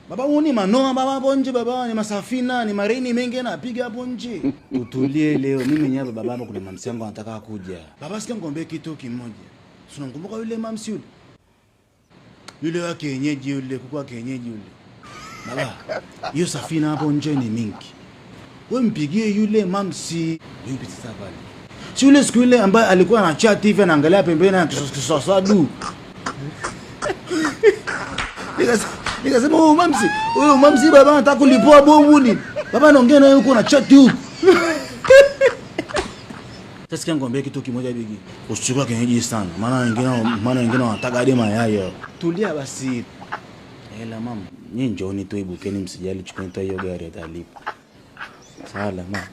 Baba uni manoa baba hapo nje baba, ni masafina, ni marini mengi anapiga hapo nje. Utulie leo, mimi nyaba baba hapa kuna mamsi yangu anataka kuja. Baba sikia ngombe kitu kimoja. Tunakumbuka yule mamsi yule. Yule wa kienyeji yule, kuku wa kienyeji yule. Baba, hiyo safina hapo nje ni mingi. Wewe mpigie yule mamsi, yupi sasa pale. Si yule siku ile ambaye alikuwa na chat hivi anaangalia pembeni na kisosadu. Nikasema huyo mamsi baba anataka kulipoa bomu ni. Baba anaongea na yuko na chat huko. Sasa ngombe kitu kimoja bigi. Usichukua kienyeji sana. Maana wengine wanataka hadi mayai. Tulia basi. Hela mama. Nyinyi njooni tu ibukeni msijali chukuni tu hiyo gari atalipa. Sala mama.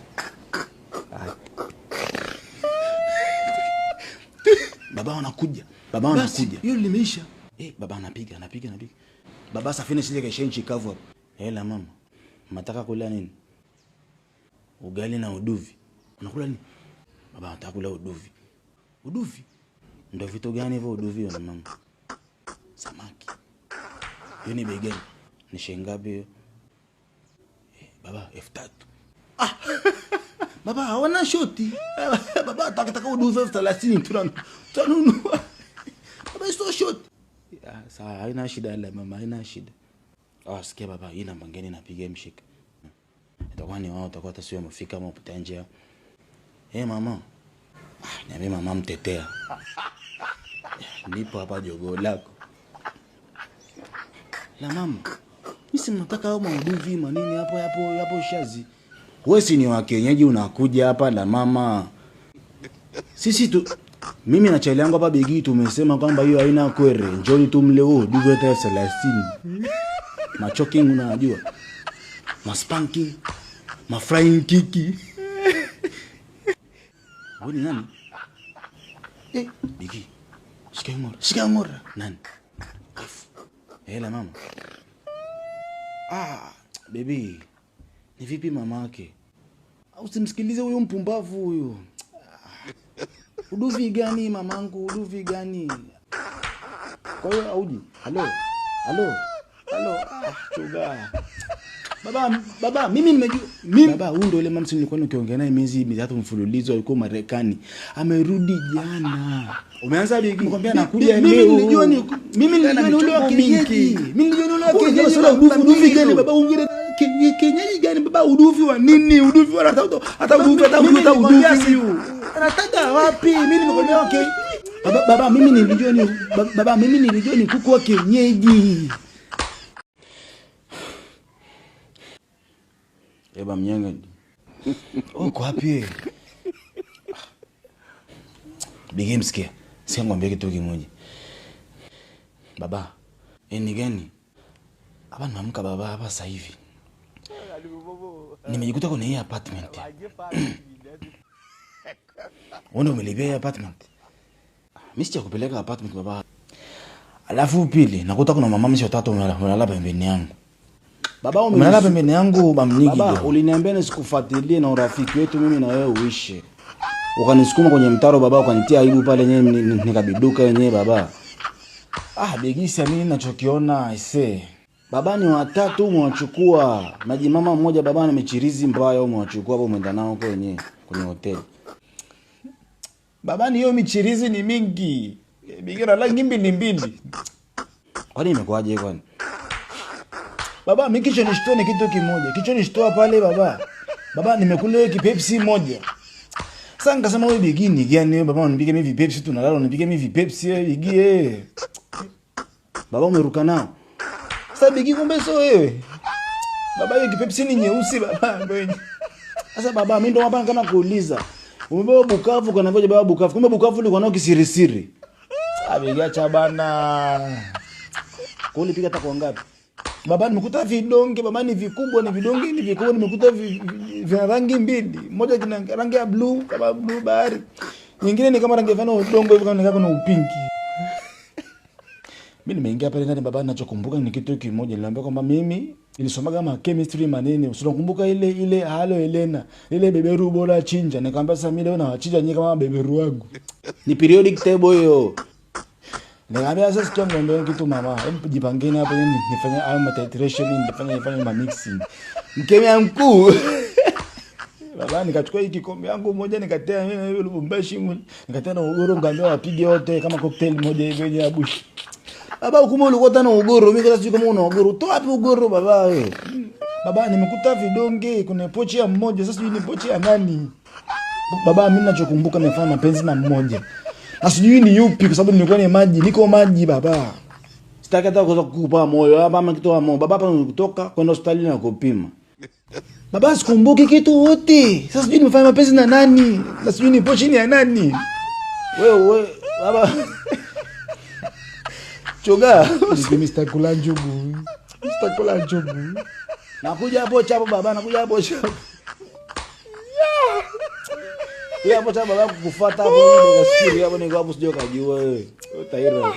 Baba anakuja. Hiyo limeisha. Baba anapiga. Baba safina sije kesha nchi kavu hapo. Hela mama. Mnataka kula nini? Ugali na uduvi. Unakula nini? Baba anataka kula uduvi. Uduvi? Ndio vitu gani hivyo uduvi na mama? Samaki. Hiyo ni bei gani? Ni shilingi ngapi hiyo? Baba 3000. Baba hawana shoti. Baba atakataka uduvi 30 tunanunua. Baba sio shoti. Sawa, haina shida la mama, haina shida. Sikia baba, hii namba ngeni napiga mshika. Itakuwa ni wao utakuwa tasio mfika ama upita nje. Mama. Niambie mama mtetea. Nipo hapa jogo lako. La mama. Mimi simnataka hao mauduvi manini hapo shazi. Wewe si ni wa kienyeji unakuja hapa la mama. Sisi tu mimi na chali yangu hapa bigi tumesema kwamba hiyo haina kwere. Njoni tumle huo duvu hata 30. Machoking unajua. Maspanking, mafrying kiki. Wewe ni nani? Bigi. Shika ngora. Nani? Hela mama. Baby. Ni vipi mamake? Usimsikilize huyo mpumbavu huyo. Uduvi gani mamangu? Uduvi gani? Kwa hiyo auji. Halo. Choga. Baba, mimi nimejua. Baba, huyu ndio yule mamsi nilikuwa nikiongea naye miezi 3 mfululizo alikuwa Marekani. Amerudi jana. Umeanza bigi nikwambia anakuja leo. Mimi nilijua ni ule wa kienyeji. Sasa uduvi gani baba ungine kienyeji gani baba? Uduvi wa nini? Uduvi wa hata uduvi anataka wapi? Mimi nimekwambia okay. Baba mimi nilijua ni kuku wa kienyeji. Eba mnyanga. Uko wapi? Bigi msikia. Sasa ngombe kitu kimoja. Baba, ni gani? Hapa naamka baba hapa sasa hivi. Nimejikuta kwenye hii apartment. Wewe umelipia apartment? Mimi sijakupeleka apartment baba. Alafu pili, nakuta kuna mama msio tatu wanalala pembeni yangu. Baba umelala pembeni yangu bamnyigi. Baba uliniambia nisikufuatilie na urafiki wetu mimi na wewe uishe. Ukanisukuma kwenye mtaro baba ukanitia aibu pale yenyewe nikabiduka yenyewe baba. Begisa mimi ninachokiona aisee. Baba ni watatu mwachukua. Maji mama mmoja baba na michirizi mbaya mwachukua hapo mwenda nao kwenye hoteli. Baba ni hiyo michirizi ni mingi. Bigira rangi mbili. Kwani imekwaje kwani? Baba mimi kicho nishtoa ni kitu kimoja. Kicho nishtoa pale baba. Baba nimekula hiyo Pepsi moja. Sasa nikasema wewe bigini gani wewe baba unipige mimi Pepsi tunalala unipige mimi Pepsi wewe bigie. Baba umeruka nao. Sasa bigi kumbe sio wewe. Baba hiyo Pepsi ni nyeusi baba ndio. Sasa baba mimi ndo hapa kana kuuliza. Umebeba Bukavu kana ngoja baba Bukavu. Kumbe Bukavu ulikuwa nao kisirisiri. Abigacha bana. Kwa ulipiga tako ngapi? Baba nimekuta vidonge, baba ni vikubwa ni vidonge ni vikubwa nimekuta vina rangi mbili. Moja kina rangi ya blue kama blue bahari. Nyingine ni kama rangi ya udongo hivi kama kuna upinki. Mimi nimeingia pale ndani baba ninachokumbuka ni kitu kimoja. Niliambia kwamba mimi nilisoma kama chemistry manene. Usikumbuka ile halo Helena, ile beberu bora chinja. Nikamwambia sasa mimi leo na chinja nyinyi kama beberu wangu. Ni periodic table hiyo. Nikamwambia sasa sikia ngombe kitu mama. Hebu jipangeni hapo nifanye hayo matitration nifanye ma mixing. Mkemia mkuu. Baba nikachukua hiki kikombe yangu moja nikatea mimi Lubumbashi nikatea na ugoro ngambia wapige wote kama cocktail moja hivi ya bush. Baba hukumu ulikuwa tena ugoro mimi sasa sijui kama una ugoro. Toa wapi ugoro baba wewe? Baba nimekuta vidonge kuna pochi ya mmoja sasa sijui ni pochi ya nani. Baba mimi ninachokumbuka nimefanya mapenzi na mmoja. Na sijui ni yupi kwa sababu nilikuwa ni maji, niko maji baba. Sitaki hata kukupa moyo hapa ama kitu moyo. Baba hapa kutoka kwenda hospitali na kupima. Baba sikumbuki kitu wote. Sasa sijui nimefanya mapenzi na nani? Na sijui ni pochi ni ya nani? Wewe baba. Choga, Mr. Kula njugu. Mr. Kula njugu. Nakuja hapo chapo baba, nakuja hapo chapo. Ya hapo chapo baba kukufuata hapo ndio gaskiri hapo niko hapo sijui kajua wewe. Utaira.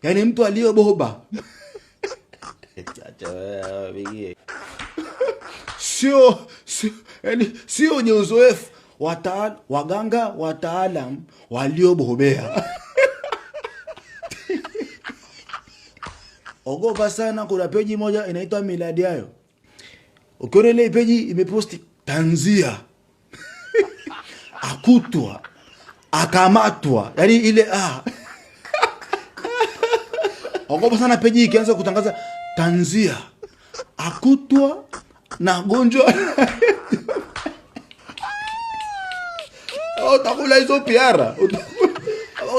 Yaani mtu aliyoboba. Acha wewe bigi. Sio ni uzoefu waganga wataalam waliobobea. Ogopa sana kuna peji moja inaitwa Miladiayo. Ukiona ile peji imeposti tanzia. Akutwa, akamatwa. Yaani ile ogopa sana peji ikianza kutangaza tanzia, akutwa na gonjwa. Utakula hizo piara.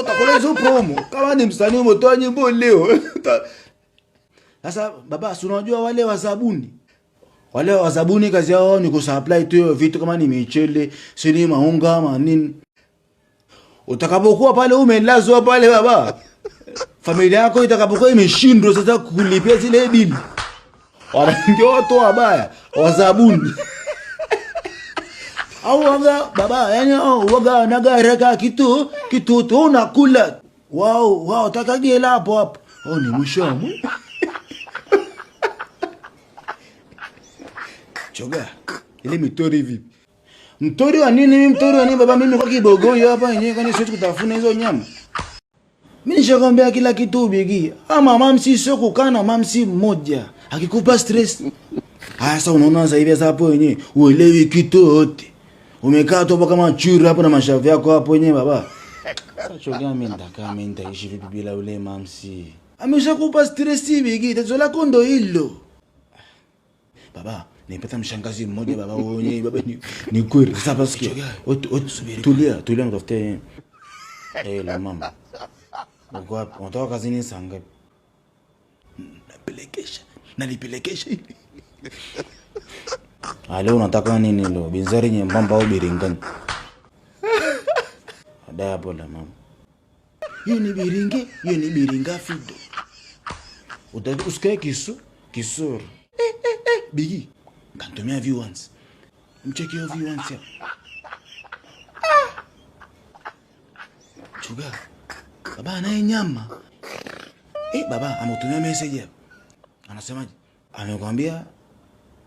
Utakula hizo promo. Kama ni msanii umetoa nyimbo leo. Sasa baba, si unajua wale wazabuni? Wale wazabuni kazi yao ni kusupply tu vitu kama ni michele, si ni maunga ama nini. Utakapokuwa pale umelazwa pale baba, familia yako itakapokuwa imeshindwa sasa kulipia zile bili, wanaingia watu wabaya wazabuni. Au waga baba, yani waga nagareka kitu tu unakula. Wao takagela hapo. Ni mshamu. Choga, ile mitori vipi? Mtori wa nini mimi mtori wa nini baba, mimi kwa kibogoyo hapa yenyewe kwani siwezi kutafuna hizo nyama. Mimi nishakwambia kila kitu bigi. Ama mamsi sio kukana mamsi mmoja. Akikupa stress. Sasa unaona sasa hivi hapo yenyewe uelewi kitu yote. Umekaa tu hapo kama chura hapo na mashavu yako hapo yenyewe baba. Sasa choga mimi nitaishi vipi bila ule mamsi? Ameshakupa stress bigi, tatizo lako ndo hilo. Baba, nipata mshangazi mmoja baba wenyewe baba ni kweli. Sasa basi tulia mtafute la mama. Unatoka kazini saa ngapi? Nalipelekesha. Leo unataka nini leo? Binzari nyembamba au biringani? Ada hapo la mama. Hiyo ni biringa fido. Usikae kisoro. Bigi, kantumia viewers. Mcheki hiyo viewers ya. Chuga. Baba anaye nyama. Baba ametumia message hapa. Anasemaje? Amekwambia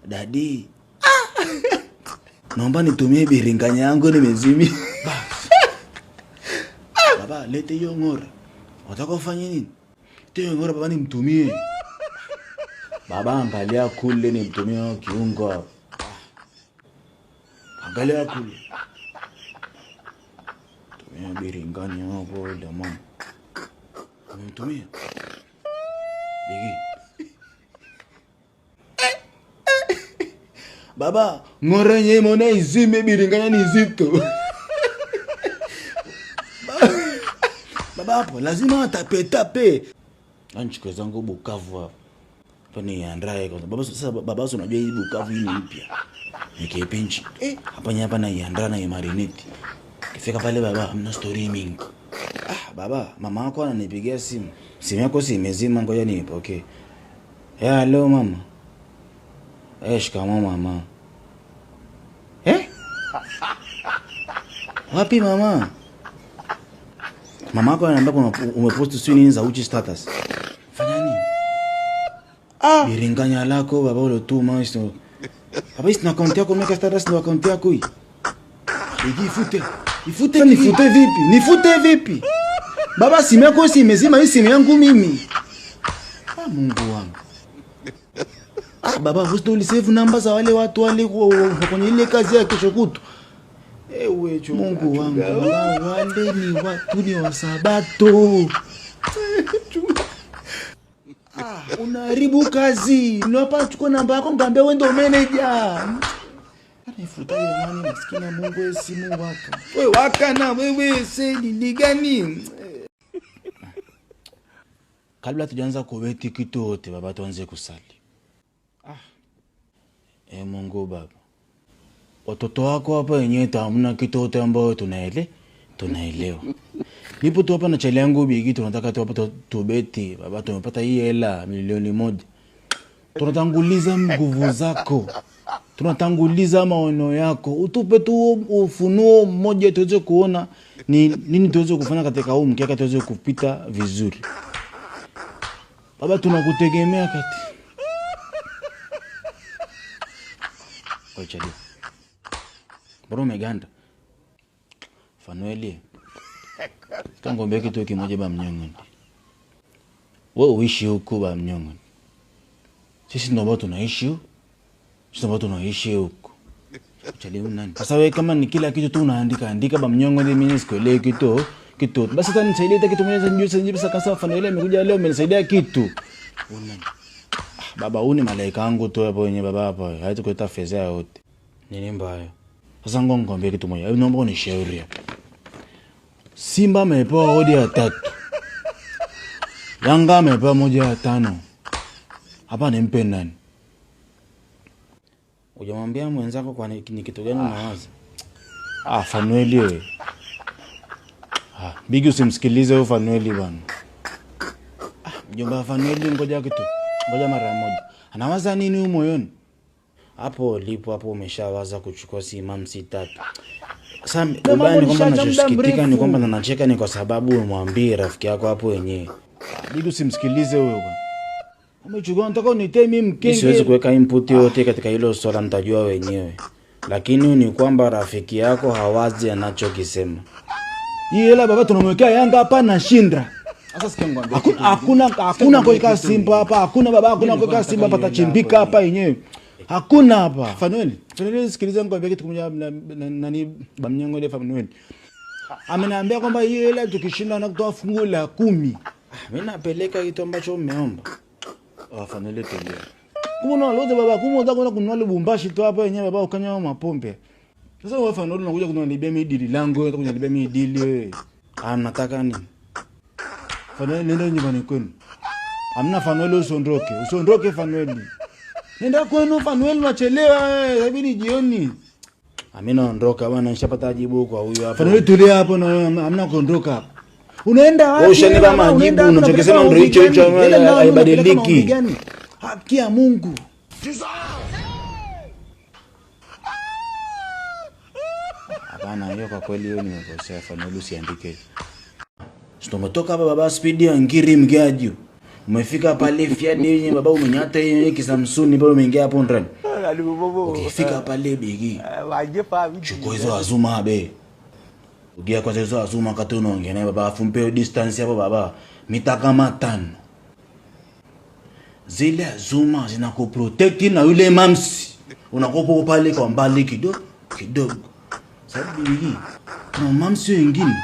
dadi. Naomba nitumie biringanya yangu nimezimi. Baba lete hiyo ng'ora. Unataka ufanye nini? Hiyo ng'ora baba nimtumie. Baba angalia kule nimtumie kiungo. Angalia kule. Tumia biringanya hapo ile mama. Nimtumie. Bigi. Baba, ng'ora yenyewe mbona izime biringanya ni zito. Baba hapo lazima atape. Anchukue zangu Bukavu hapo. Hapa ni Andrae kwa baba sasa baba unajua hii Bukavu hii ni mpya. Nikipinchi. Hapa na Andra na marinate. Kifika pale baba amna story mingi. Baba, mama yako ananipigia simu. Simu yako si imezima ngoja nipokee. Hello mama. Shikamoo mama. Wapi mama? Mama yako ananiambia umepost sio nini za uchi status. Fanya nini? Biringanya lako baba ulotuma hizo. Baba hizo na account yako umeka status na account yako hii. Nifute vipi? Baba simu yako si imezima hii simu yangu mimi. Mungu wangu. Baba vusto ulisave namba za wale watu wale kwenye ile kazi ya kesho kutu. Mungu wangu. Wale ni watu ni wa Sabato. Unaharibu kazi. Unapa chukua namba yako ngambia wewe ndio manager. Nifuta hiyo mani maskini Mungu wewe si Mungu wako. Wewe waka na wewe ni gani? Kabla tujaanza kuweti kitu wote baba tuanze kusali. Mungu baba. Watoto wako hapa wenyewe hamna kitu wote ambao tunaelewa. Nipo tu hapa na chali yangu Bigi tunataka tu hapa tubeti baba tumepata hii hela milioni 1. Tunatanguliza nguvu zako. Tunatanguliza maono yako. Utupe tu ufunuo mmoja tuweze kuona nini tuweze kufanya katika huu mkeka tuweze kupita vizuri. Baba tunakutegemea kati. Chali. Bro meganda. Fanueli. Tangombea kitu kimoja ba mnyongo. Wewe uishi huko ba mnyongo. Sisi ndio watu tunaishi huko. Chali nani? Sasa wewe kama ni kila kitu tu unaandika ba mnyongo ni mimi sikuelewi kitu. Basi hata nisaidie kitu mmoja nijue sasa kasa Fanueli amekuja leo amenisaidia kitu. Baba uni malaika wangu tu hapo wenye baba hapa. Haito kuleta fedha yote. Nini mbaya? Sasa ngombe kitu moja. Naomba unishauri. Simba amepewa odi ya 3. Yanga amepewa moja ya 5. Hapa nimpe nani? Hujamwambia mwenzako kwa ni kitu gani unawaza? Fanueli wewe. Bigi usimsikilize huyo Fanueli bwana. Mjomba Fanueli ngoja mara moja. Anawaza nini huyo moyoni? Hapo lipo hapo umeshawaza kuchukua simamsi 3. Sasa ubani kwamba nachosikitika ni kwamba nacheka ni kwa sababu umwambie rafiki yako hapo wenyewe. Bigi usimsikilize huyo bwana. Umechukua nataka unitie mimi mkenge. Siwezi kuweka input yote katika hilo swala nitajua wenyewe. Lakini ni kwamba rafiki yako hawazi anachokisema. Hii hela baba tunamwekea Yanga hapa na shinda. Sasa sikia ngombe. Hakuna kuweka Simba hapa. Hakuna baba hakuna kuweka Simba hapa tachimbika hapa yenyewe. Hakuna hapa. Fanueli, sikiliza ngombe kitu kimoja nani bamnyango ile Fanueli. Ameniambia kwamba hii hela tukishinda na kutoa fungu la 10. Mimi napeleka kitu ambacho umeomba. Fanueli tende. Kuna lote baba unataka kwenda kununua Lubumbashi tu hapa yenyewe baba ukanywa mapombe. Sasa wewe Fanueli unakuja kunanibia mimi dili langu, unataka kunanibia mimi dili wewe. Nataka nini? Fanueli nenda nyumbani kwenu. Hamna Fanueli usondoke Fanueli. Nenda kwenu Fanueli unachelewa inabidi jioni. Mimi naondoka bwana nishapata jibu kwa huyu hapa. Fanueli tulia hapo na hamna kuondoka hapa. Unaenda wapi? Ushanipa majibu unachokisema ndio hicho haibadiliki. Haki ya Mungu. Hapana hiyo kwa kweli hiyo nimekosea Fanueli usiandike. Umetoka hapa baba speed ya ngiri mgaju. Umefika pale Fiat yenyewe baba umenyata yenyewe kisamsuni baba umeingia hapo ndani. Ukifika pale bigi. Chukua hizo azuma be. Ugia kwa hizo azuma kati unaongea naye baba afumpe distance hapo baba. Mita kama 5. Zile azuma zinakuprotect na yule mamsi. Unakopo pale kwa mbali kidogo. Sababu bigi. Kuna mamsi wengine.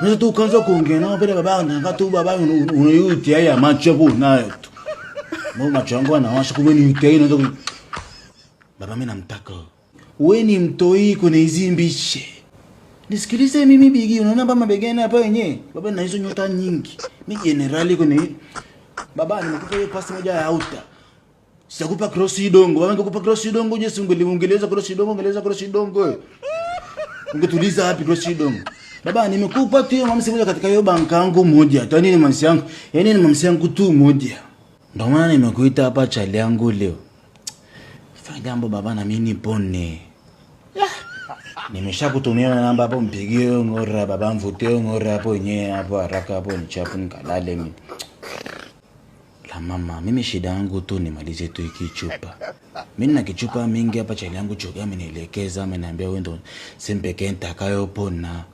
Unaweza tu ukaanza kuongea nao pale baba na tu baba unayutia ya macho hapo nayo tu. Mbona macho yangu anawasha kumbe ni utia inaanza baba mimi namtaka. Wewe ni mtoi kwenye hizi mbishe. Nisikilize mimi bigi unaona baba mabegani hapa wenyewe. Baba na hizo nyota nyingi. Mimi generali kwenye baba nimekupa hiyo pasi moja ya auta. Sitakupa cross idongo. Baba ningekupa cross idongo je ungeleza cross idongo ungeleza cross idongo. Ungetuliza wapi cross idongo? Baba nimekupa tu hiyo mamsi moja katika hiyo banka yangu moja. Hata nini mamsi yangu? Yaani ni mamsi yangu tu moja. Ndio maana nimekuita hapa chali yangu leo. Fanya jambo baba na mimi nipone. Nimeshakutumia namba hapo mpigie ngora baba mvuteo ngora hapo wenyewe hapo haraka hapo nichapu nikalale mimi. La mama mimi shida yangu tu nimalize tu hiki chupa. Mimi na kichupa mingi hapa chali yangu choga amenielekeza ameniambia wewe ndo simpeke nitakayopona.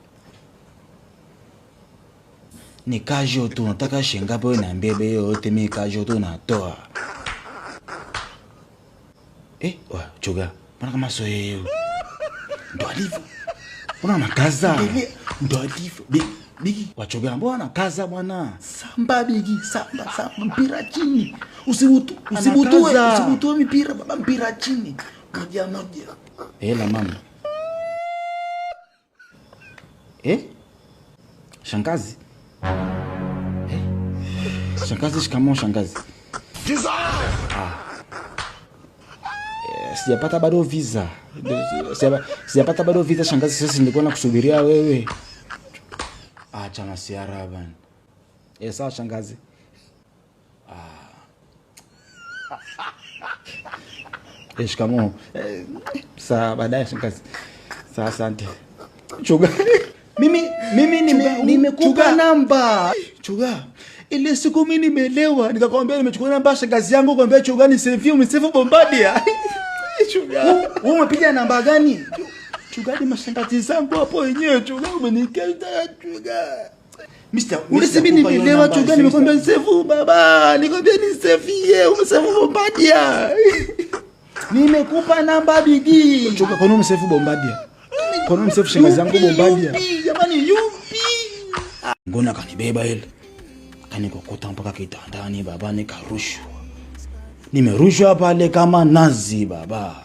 Ni kajo tu nataka shinga hapo niambie bei yote mimi kajo tu natoa. Wa choga. Mbona kama sio yeye? Ndo alivyo. Mbona anakaza? Ndo alivyo. Bigi wachoga mbona kaza bwana? Samba bigi, samba mpira chini. Usibutue mpira baba mpira chini. Moja. La mama. Shangazi. Shangazi shikamoo shangazi. Sijapata bado visa. Sijapata bado visa shangazi sasa nilikuwa nakusubiria wewe. Acha masiara bana. Sawa shangazi. Shikamoo. Sawa baadaye shangazi. Sawa asante. Chuga. Mimi nimekupa namba. Chuga. Ile siku mimi nimelewa nikakwambia nimechukua namba shangazi yangu kwambia chuga ni save umesave Bombardier. Chuga. Wewe umepiga namba gani? Chuga ni mashangazi zangu hapo wenyewe chuga umenikata chuga. Mr. Ulisema nimelewa chuga nimekwambia save baba. Nikwambia ni save umesave Bombardier. Nimekupa namba bigi. Chuga kwa nini umesave Bombardier? Kwa nini umesave shangazi yangu Bombardier? Jamani yupi? Ngona kanibeba ile. Kanikokota mpaka kitandani baba nikarushwa. Nimerushwa pale kama nazi baba.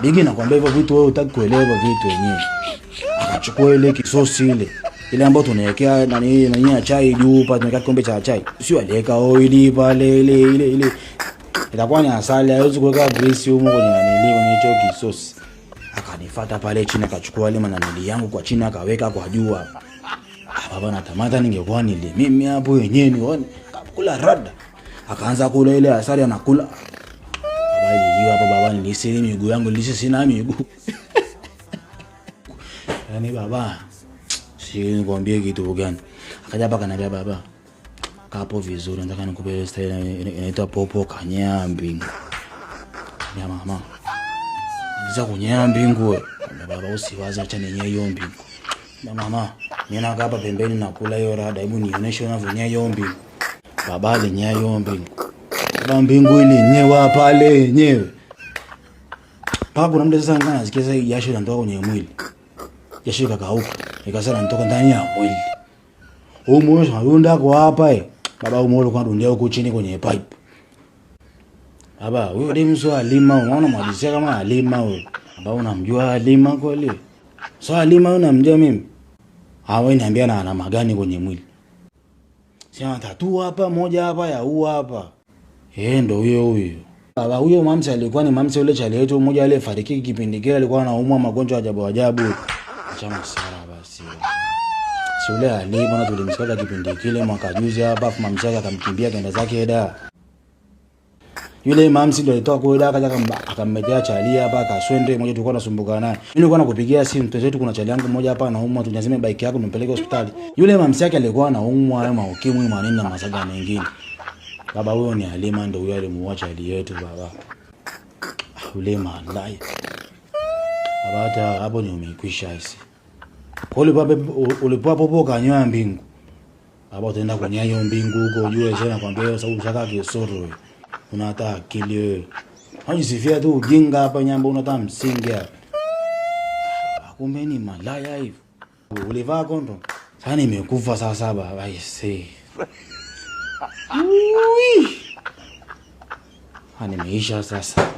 Bigi nakwambia hivyo vitu wewe hutaki kuelewa vitu wenyewe. Akachukua ile kisosi ile ambayo tunawekea nani ya chai juu pale tunaweka kikombe cha chai. Sio aliweka oili pale ile. Itakuwa ni asali haiwezi kuweka grease huko kwenye kwenye hicho kisosi. Akanifuata pale chini akachukua ile mananili yangu kwa chini akaweka kwa juu hapa. Baba natamata ningekuwa nile mimi hapo wenyewe nione kula rada. Akaanza kula ile asali anakula. Baba hiyo hapo baba nilisema miguu yangu sina miguu. Yaani baba si nikwambie kitu gani. Akaja hapa kanambia baba kapo vizuri nataka nikupe style inaitwa popo kanyambi. Ya mama. Niza kunyambi ngwe. Baba usiwaze acha nenyewe hiyo mbingu. Mama, mimi nakaa hapa pembeni nakula hiyo rada. Hebu nionyeshe unavyonyea hiyo mbingu. Baba alinyea hiyo mbingu. Baba mbingu ile nyewa pale yenyewe. Paka kuna mtu sasa anasikia sasa jasho linatoka kwenye mwili. Jasho kakauka. Ikasema linatoka ndani ya mwili. Moyo unadunda kwa hapa Baba moyo kwa dundia huko chini kwenye pipe. Baba, huyo demu sio Halima, unaona mwadisia kama Halima wewe. Baba unamjua Halima kweli? So Halima unamjua mimi? Wewe niambia na alama gani kwenye mwili? Sema tatu hapa moja hapa ya huu hapa. Ndio huyo. Baba huyo mamsi alikuwa ni mamsi yule chali yetu mmoja ile fariki kipindi kile alikuwa anaumwa magonjwa ajabu. Acha masara basi. Si yule Halima na tulimsikaga kipindi kile mwaka juzi hapa afu mamsi yake akamkimbia kaenda zake eda. Yule mamsi ndio alitoka kwa dada akaja akammetea chali hapa akaswende mmoja tulikuwa tunasumbuka naye. Mimi nilikuwa nakupigia simu mtoto wetu kuna chali yangu mmoja hapa anaumwa tunyazime bike yako tumpeleke hospitali. Yule mamsi yake alikuwa anaumwa hayo maukimwi manini na masaga mengine. Baba huyo ni Halima ndio huyo alimuacha chali yetu baba. Yule malai. Baba hata hapo ni umekwisha hisi. Kwa yule baba ulipoa popo kanywa mbingu. Baba utaenda kwenye hiyo mbingu huko ujue tena kwambia sababu shaka kisoro wewe. Una hata akili wewe. Hajisifia tu ujinga hapa nyamba unataka msingi hapa. Kumbe ni malaya hivi. Ulivaa kondo? Sasa nimekufa saa 7. I say. Nimeisha sasa.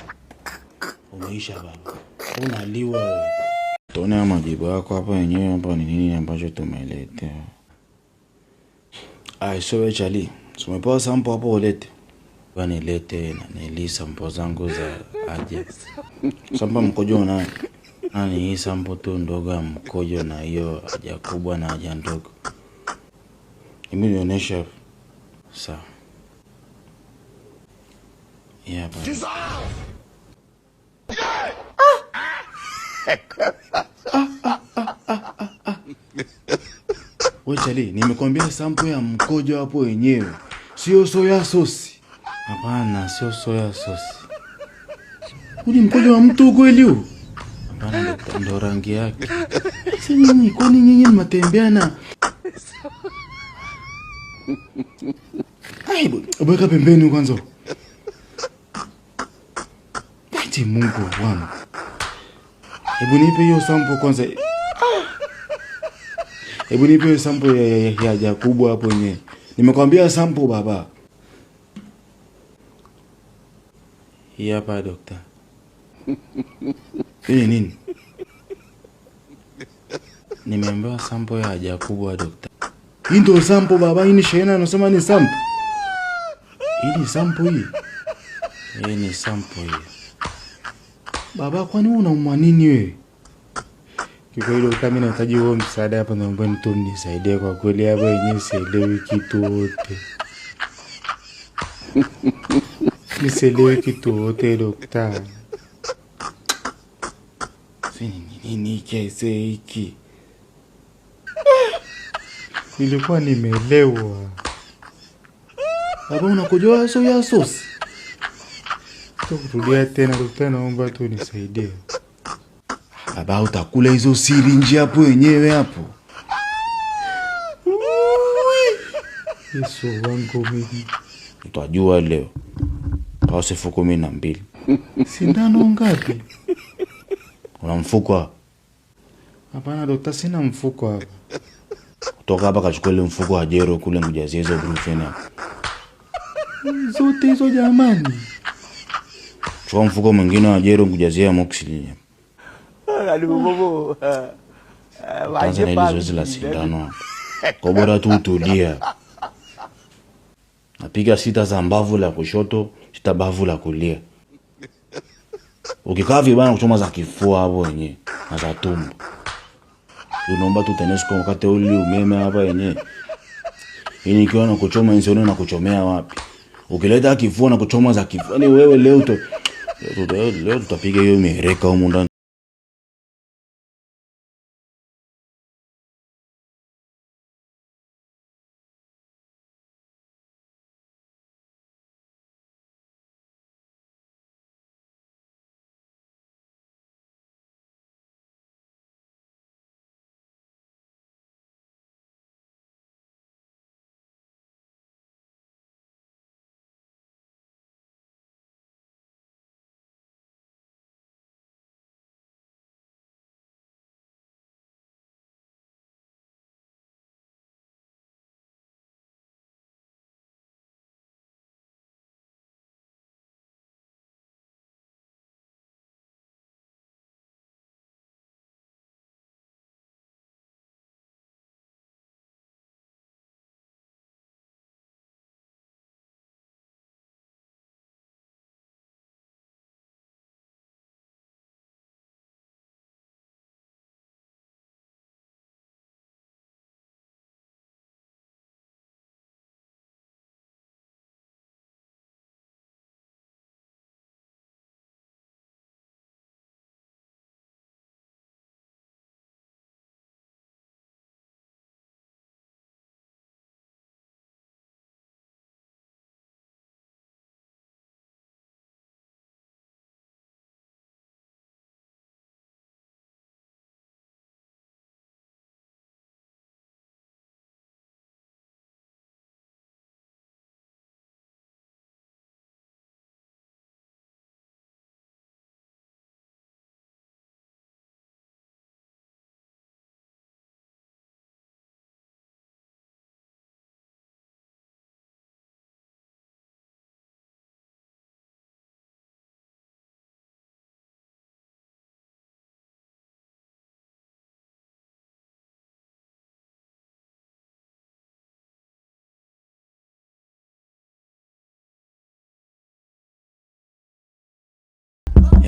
Umeisha baba. Unaliwa wewe. Tuone majibu yako hapa yenyewe hapa ni nini ambacho tumeletea. So Charlie, tumepewa sample hapo ulete. Bwana lete na nili sample zangu za aje. Sample mkojo na nani hii sample tu ndogo ya mkojo na hiyo haja kubwa na haja ndogo. Nimeonyesha sawa. Yeah, baba. Wewe Charlie, nimekwambia sample ya mkojo hapo wenyewe. Sio soya sauce. Hapana, sio soya sauce. Uni mkojo wa mtu kweli huu? Hapana, ndo rangi yake. Sasa nyinyi kwani nyinyi mnatembeana? Aibu, weka pembeni kwanza. Ati Mungu wangu. Hebu nipe hiyo sample kwanza. Hebu nipe hiyo sample ya haja kubwa hapo yenyewe. Nimekwambia sample baba. Hii hapa dokta. Hii nini? Nimeambiwa sample ya haja kubwa dokta. Hii ndio sample baba, hii ni shehena anasema ni sample. Hii ni sample hii. Hii ni sample hii. Baba kwani unaumwa nini wewe? Kwa hiyo kama nahitaji huo msaada hapa naomba mtu mnisaidie kwa kweli hapa yenyewe sielewi kitu wote. Nisielewi kitu wote dokta. Nini kese hiki? Nilikuwa nimeelewa. Baba unakojoa soya sauce? Tukurudia tena dokta naomba tu nisaidie. Baba utakula hizo sirinji hapo wenyewe hapo. Yesu wangu mimi. Utajua leo. Kwa siku 12. Sindano ngapi? Una mfuko? Hapana dokta sina mfuko hapa. Kutoka hapa kachukua ile mfuko wa jero kule ngujazie hizo brufen hapo. Zote hizo jamani. Chukua mfuko mwingine wa jero ngujazie amoxicillin. Tanzania hizo zila sindano. Kwa bora tu utulia. Napiga 6 za mbavu la kushoto, 6 bavu la kulia. Ukikaa vibaya kuchoma za kifua hapo wenyewe na za tumbo. Unaomba tu TANESCO wakati ule umeme hapa wenyewe. Hii nikiwa na kuchoma insulin na kuchomea wapi? Ukileta kifua na kuchoma za kifua. Yaani wewe leo tutapiga hiyo miereka huko ndani.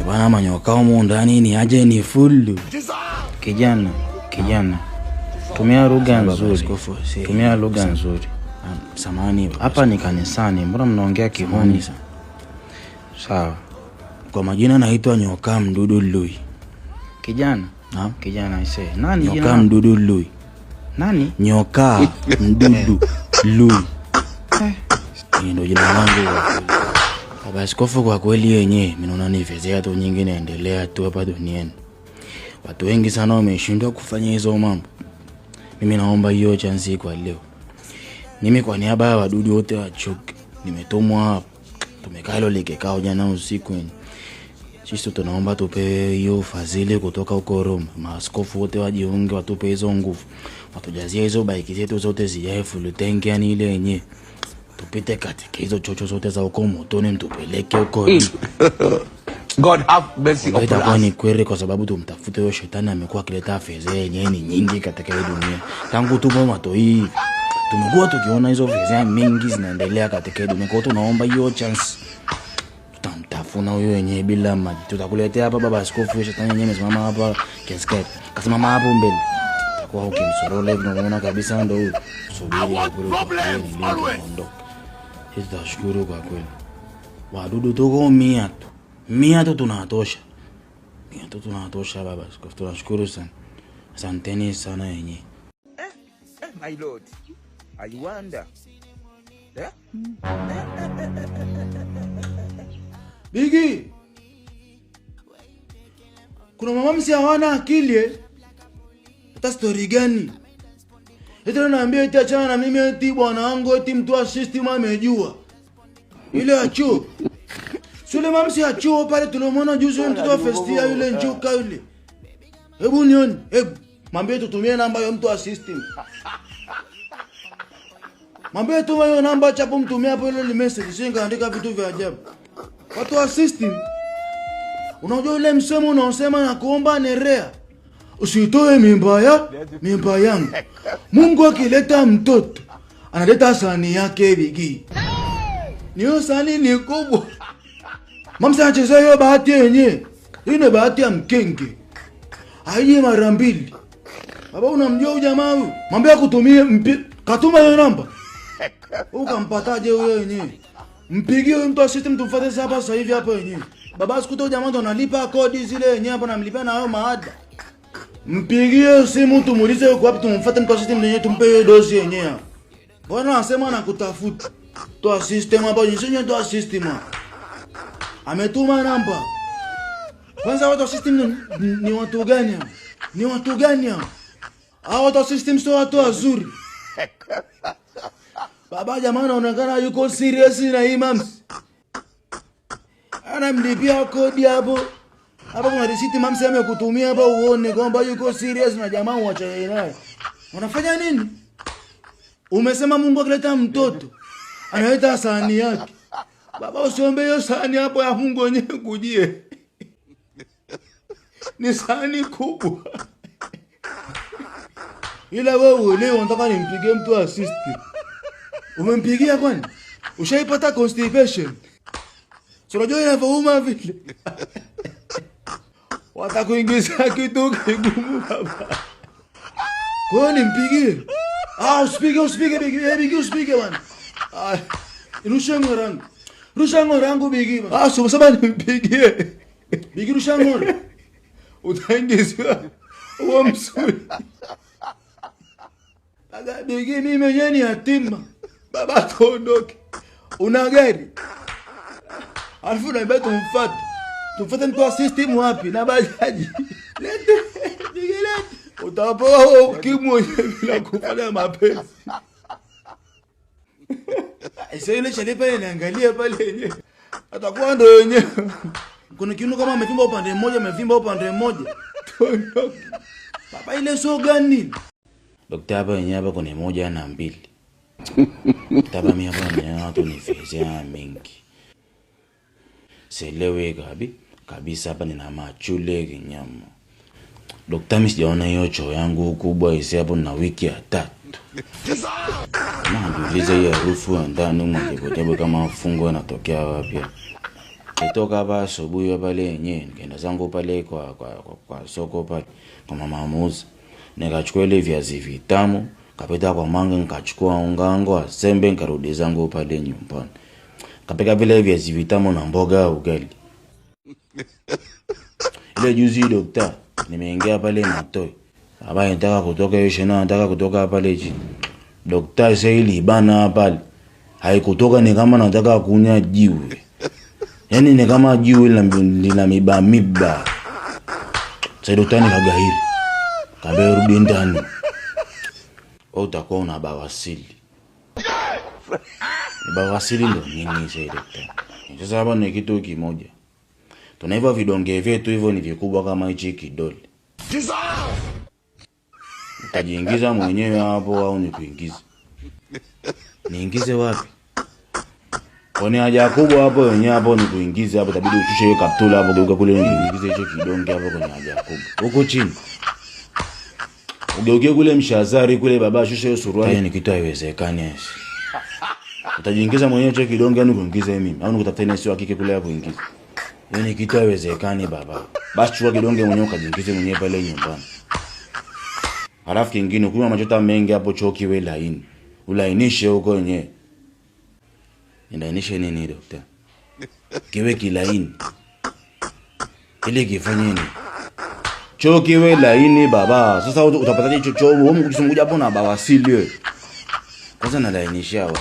Bwana manyoka humu ndani ni aje ni full. Kijana. Tumia lugha nzuri. Tumia lugha nzuri. Samahani, hapa ni kanisani. Mbona mnaongea kihuni sana? Sawa. Kwa majina naitwa Nyoka Mdudu Lui. Kijana? Naam, kijana aisee. Nani jina? Nyoka Mdudu Lui. Nani? Nyoka Mdudu Lui. Ndio jina langu. Baba Askofu, kwa kweli yenyewe mimi naona ni fezea tu nyingine endelea tu hapa duniani. Watu wengi sana wameshindwa kufanya hizo mambo. Mimi naomba hiyo chance kwa leo. Mimi kwa niaba ya wadudu wote wa choke nimetumwa hapa. Tumekaa ile kikao jana usiku. Sisi tunaomba tupewe hiyo fadhili kutoka huko Roma. Maaskofu wote wajiunge, watupe hizo nguvu. Watujazie hizo bike zetu zote zijae full tank, yani ile yenyewe. Tupite katika hizo chocho zote za huko motoni, mtupeleke huko. God have mercy upon us. Itakuwa ni kweli kwa sababu tumtafute huyo shetani, amekuwa akileta fedha yenyewe ni nyingi katika hii dunia. Tangu tupo matoi tumekuwa tukiona hizo fedha mingi zinaendelea katika hii dunia. Kwa hiyo tunaomba hiyo chance. Tutamtafuna huyo yenyewe bila maji. Tutakuletea hapa Baba Askofu, huyo shetani yenyewe amesimama hapa kiasi. Kasimama hapo mbele. Kwa ukimsorola hivi unaona kabisa ndio huyo. Subiri kuondoka. Tutashukuru kwa kweli. Wadudu tuko 100 tu. 100 tu tunatosha. 100 tu tunatosha Baba Askofu. Tunashukuru sana. Asanteni sana yenyewe. My Lord. I wonder. Bigi. Kuna mama msi hawana akili. Hata story gani? Eti naambia eti achana na mimi, eti bwana wangu eti mtu wa system amejua. Ile acho. Sule mamsi acho pale tuliomona juzi mtoto wa festia yule njoka yule. Hebu nione, hebu mwambie tutumie namba ya mtu wa system. Mwambie tuma hiyo namba chapo mtumia hapo ile message, sio ngaandika vitu vya ajabu. Watu wa system. Unajua ile msemo unaosema na kuomba nerea. Usitoe mimba yangu. Mungu akileta mtoto analeta sahani yake Bigi. Niyo sahani ni kubwa. Mamsa anacheza hiyo bahati yenyewe. Hii ni bahati ya mkenge. Haiji mara mbili. Baba unamjua huyu jamaa huyu? Mwambie akutumie katuma hiyo namba. Ukampataje huyo yenyewe? Mpigie huyo mtu wa system tumfuate hapa sasa hivi hapa yenyewe. Baba sikuto jamaa ndo analipa kodi zile yenyewe hapa, namlipia na hayo maada. Mpigie simu tumuulize yuko wapi, tumfuate mtu wa system yenyewe tumpe hiyo dosi yenyewe. Bwana anasema anakutafuta. Toa system hapa, nyinyi toa system. Ametuma namba. Kwanza watu wa system ni watu gani hao? Ni watu gani hao? Hao watu wa system sio watu wazuri. Baba jamaa anaonekana yuko serious na hii mams. Anamlipia kodi hapo. Hapo kuna receipt mams amekutumia hapa uone kwamba yuko serious na jamaa uache naye. Unafanya nini? Umesema Mungu akileta mtoto analeta sahani yake. Baba usiombe hiyo sahani hapo ya Mungu wenyewe kujie. Ni sahani kubwa. Ila wewe leo unataka nimpigie mtu assist. Umempigia kwani? Ushaipata constipation? Unajua inavyouma vile. Watakuingiza kitu kigumu baba. Kwa nini nimpigie? Usipige Bigi usipige bwana. Rusha ngorangu Bigi bwana. Sio sababu nimpigie. Bigi rusha ngoro. Utaingizwa huo msuri. Baba Bigi mimi mwenyewe ni yatima. Baba tuondoke. Una gari? Alafu na mbona tumfuate mtu wa system wapi na bajaji? Lete Bigi lete. Utapoa ukimwe bila kufanya mapenzi. Sasa ile chalipa inaangalia pale yenyewe. Atakuwa ndo yenyewe. Kuna kitu kama amevimba upande mmoja. Tuondoke. Baba ile sio gani? Daktari hapa yenyewe hapa kuna 1 na 2. Taba mimi hapa ni watu ni fezea mingi. Selewe kabisa hapa nina machule kinyama. Daktari mimi sijaona hiyo choo yangu kubwa isi hapo na wiki ya 3. Najiuliza hiyo harufu ndani mwangepotea kama fungo inatokea wapi. Nitoka hapa asubuhi pale yenyewe nikaenda zangu pale kwa soko pale kwa mama muuza. Nikachukua ile viazi vitamu, kapita kwa manga nikachukua unga wangu wa sembe nikarudi zangu pale nyumbani. Kapika vile viazi vitamu na mboga ugali. Ile juzi daktari nimeingia pale Matoi. Baba nataka kutoka hiyo shina, nataka kutoka pale chini. Daktari sasa ili bana pale. Haikutoka ni kama nataka kunya jiwe. Yaani ni kama jiwe lina miba. Sasa daktari kagahiri. Kabe rudi ndani. Au utakuwa una bawasili. Bawasili ndo nini sasa daktari? Sasa hapa ni kitu kimoja. Tunaiva vidonge vyetu hivyo ni vikubwa kama hichi kidole. Utajiingiza mwenyewe hapo au nikuingize? Niingize wapi? Kwani haja kubwa hapo wenyewe hapo nikuingize hapo itabidi ushushe hiyo kaptula hapo geuka kule niingize hicho kidonge hapo kwenye haja kubwa. Huko chini. Ugeuke kule mshazari kule baba shushe hiyo suruali ni kitu haiwezekani hivi. Utajiingiza mwenyewe hicho kidonge au nikuingize mimi? Au nikutafuta nesi wa kike kule hapo ingize? Ni kitu haiwezekani baba. Basi chukua kidonge mwenyewe ukajiingize mwenyewe pale nyumbani. Halafu kingine kunywa mafuta mengi hapo choo kiwe laini. Ulainishe huko yenyewe. Nilainishe nini daktari? Kiwe kilaini. Ile kifanye nini? Choo kiwe laini baba. Sasa utapata hicho choo huko kusunguja hapo na bawasili wewe. Kwanza nalainisha wapi?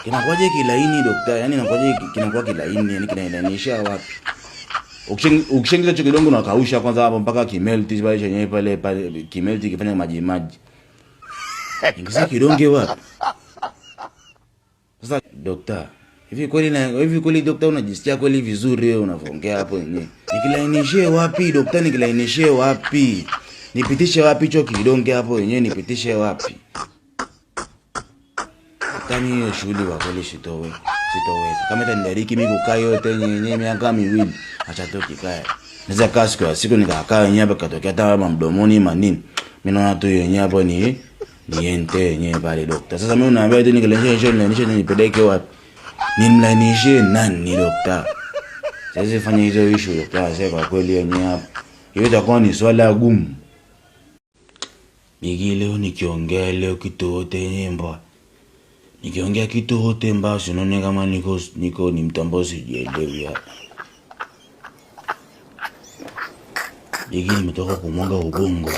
Kinakuwaje kilaini daktari? Yaani inakuwaje kinakuwa kilaini? Yaani kinalainisha wapi? Ukishaingiza hicho kidongo na kausha kwanza hapo mpaka kimelt pale chenyewe pale kimelt kifanya maji. Ingiza kidonge wapi? Sasa daktari, hivi kweli daktari unajisikia kweli vizuri wewe unavyoongea hapo yenyewe? Nikilainishie wapi daktari, nikilainishie wapi? Nipitishe wapi hicho kidonge hapo yenyewe, nipitishe wapi? Tani hiyo shughuli wa kweli sitoweza. Kama itandariki mimi kukaa yote yenyewe miaka miwili, acha toki kaya. Naweza kaa siku ya siku nikakaa yenyewe hapa katokea hata mdomoni manini. Mimi naona tu yenyewe hapo ni ente yenyewe pale daktari. Sasa mimi unaambia eti nikilainishie nipeleke wapi? Nimlainishe nani daktari? Sasa fanya hizo issue daktari, sasa kwa kweli yenyewe hapo. Hiyo itakuwa ni swala gumu. Migi leo nikiongea leo kitu yote yenyewe mbaya. Nikiongea kitu yote mbaya unaona kama niko ni mtambo sijielewi hapa. Migi nimetoka kumwaga ubongo.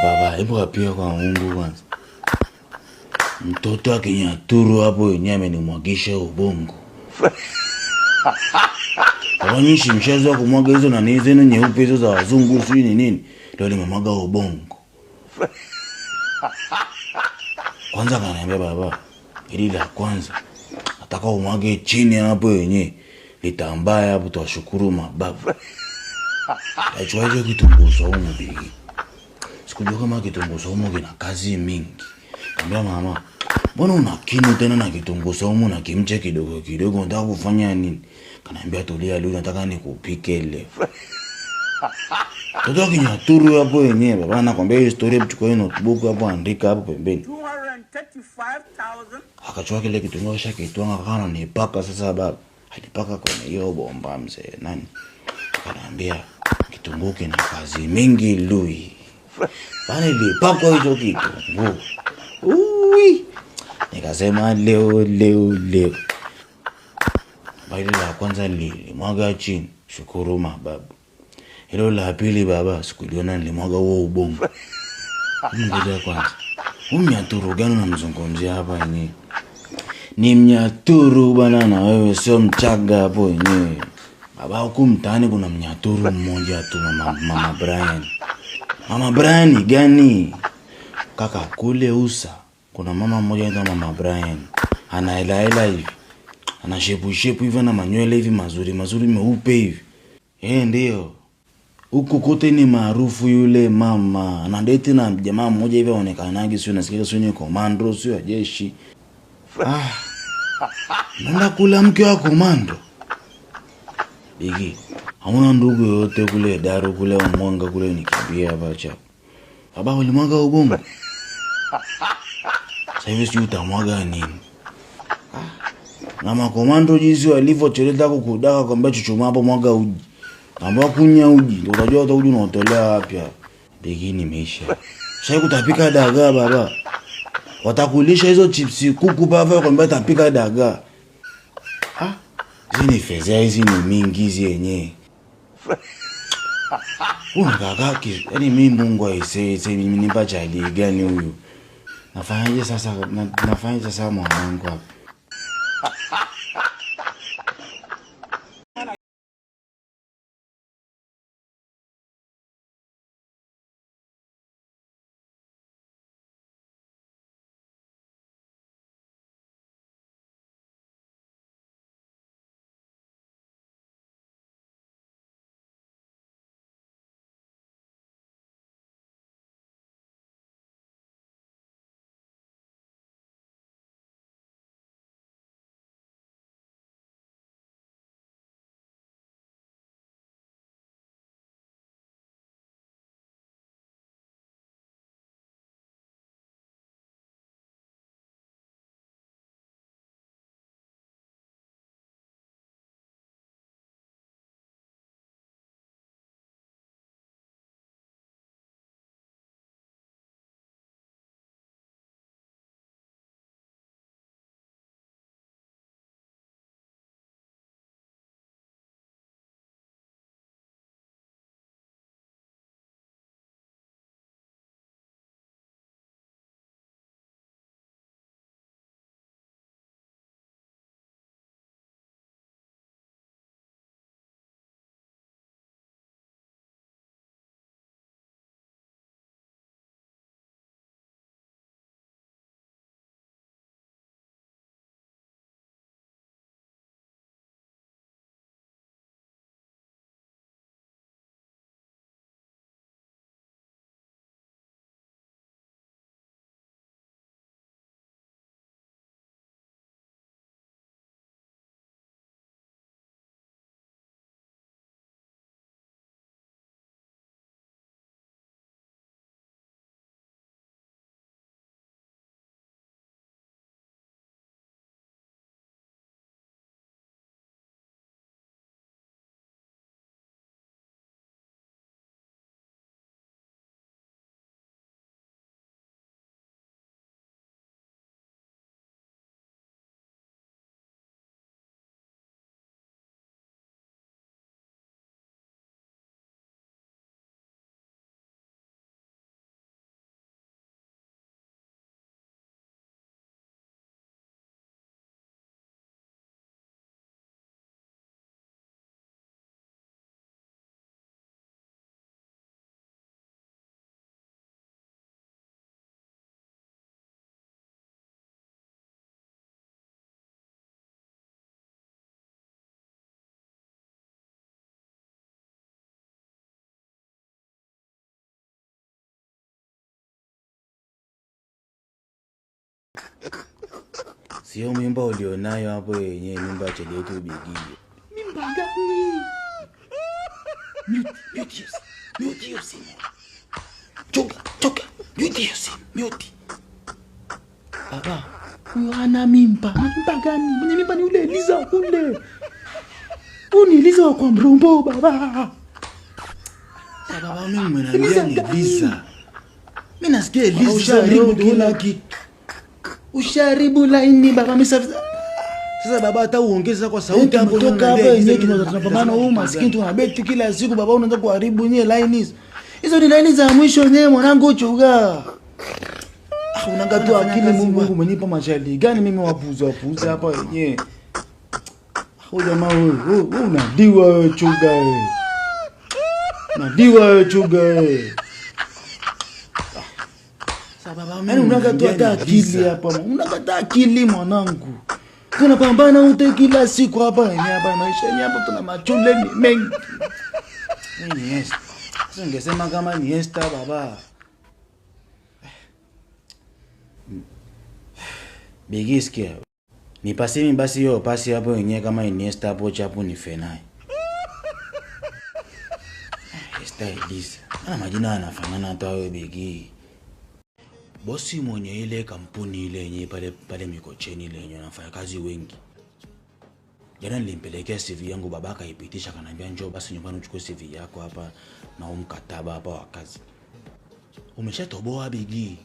Baba, hebu apia kwa Mungu kwanza. Mtoto akinyaturu hapo yenyewe amenimwagisha ubongo. Kwa nini mshazo wa kumwaga hizo na hizo nyeupe hizo za wazungu sio nini? Ndio nimemwaga ubongo. Kwanza kaniambia baba, ili la kwanza nataka umwage chini hapo yenyewe. Litambaya hapo tuwashukuru mababu. Achua hiyo kitunguu saumu bigi. Sikujua kama kitunguu saumu kina kazi mingi. Kaambia mama, mbona unakinu tena na kitunguu saumu na kimche kidogo kidogo, unataka kufanya nini? Kaniambia tulia leo, nataka nikupike leo. Toto kinyaturu hapo yenyewe baba, nakwambia hiyo story, mchukue hiyo notebook hapo andika hapo pembeni. 235,000. Akachukua kile kitunguu shakitwanga kana nipaka sasa baba. Alipaka kwenye hiyo bomba mzee nani. Kaniambia kitunguu kina kazi mingi lui. Bana ilipakwa hicho kitunguu. Nikasema leo. Baada la kwanza nilimwaga chini, shukuru mababu. Hilo la pili baba, sikuliona nilimwaga huo ubongo. Ngoja kwanza. Mnyaturu gani unamzungumzia hapa yenyewe? Ni mnyaturu bana na wewe sio mchaga hapo yenyewe. Baba huko mtaani kuna mnyaturu mmoja tu, mama Brian. Mama Brian gani? Kaka kule Usa kuna mama mmoja anaitwa Mama Brian. Anaela hivi. Ana shepu hivi na manywele hivi mazuri meupe hivi. Ndio. Huko kote ni maarufu yule mama. Anadate na jamaa mmoja hivi aonekanaje sio nasikia sio ni komando sio jeshi. Nenda kula mke wa komando. Bigi. Hauna ndugu yote kule Daru kule Mwanga kule nikimbia hapa cha. Baba ulimwaga ubongo. Sasa hivi si utamwaga nini? Na makomando jinsi walivyocheleta kukudaka kwamba chuchuma hapo mwaga uji. Amba kunya uji, ndio unajua hata uji unaotolea wapi hapa. Begini imeisha. Sasa kutapika dagaa baba. Watakulisha hizo chipsi kuku baba kwamba tapika dagaa. Hizi ni fedha hizi ni mingi hizi yenyewe. Kakaki, yaani mimi Mungu aisee, mimi nipa chali gani huyu? Nafanyaje sasa mwanangu hapa? Sio mimba ulionayo hapo yenyewe, mimba chali yetu Biggie. Mimba gani? Mute hiyo simu. Choka. Mute hiyo simu. Mute. Baba, huyo ana mimba. Mimba gani? Mwenye mimba ni ule Eliza ule. Uni Eliza wa kwa Mrombo baba. Baba mimi mwenaniambia ni Eliza. Mimi nasikia Eliza usharibu kila kitu. Usharibu laini baba mimi sasa baba hata uongeza kwa sauti hapo toka hapa yenyewe tunapambana huyu maskini tunabeti kila siku baba unaanza kuharibu nyewe line hizo ni line za mwisho nyewe mwanangu uchuga. Unaanga tu akili Mungu umenipa mashali gani mimi wapuza hapa yenyewe. Huyu jamaa wewe unadiwa wewe chuga wewe. Nadiwa wewe chuga wewe. Baba mimi unakata akili hapa. Unakata akili mwanangu. Tunapambana ute kila siku hapa maisha yenyewe hapa tuna machule mengi. Yes. Sasa ungesema kama ni Esther baba. Biggie sikia. Nipasemi basi hiyo pasi hapo yenyewe kama Iniesta hapo chapu ni Fenai. Esther Elisa. Majina yanafanana hata wewe Biggie. Bosi mwenye ile kampuni ile yenyewe pale Mikocheni ile yenyewe anafanya kazi wengi. Jana nilimpelekea CV yangu, baba akaipitisha, akaniambia njoo basi nyumbani uchukue CV yako hapa na mkataba hapa wa kazi. Umeshatoboa bigi.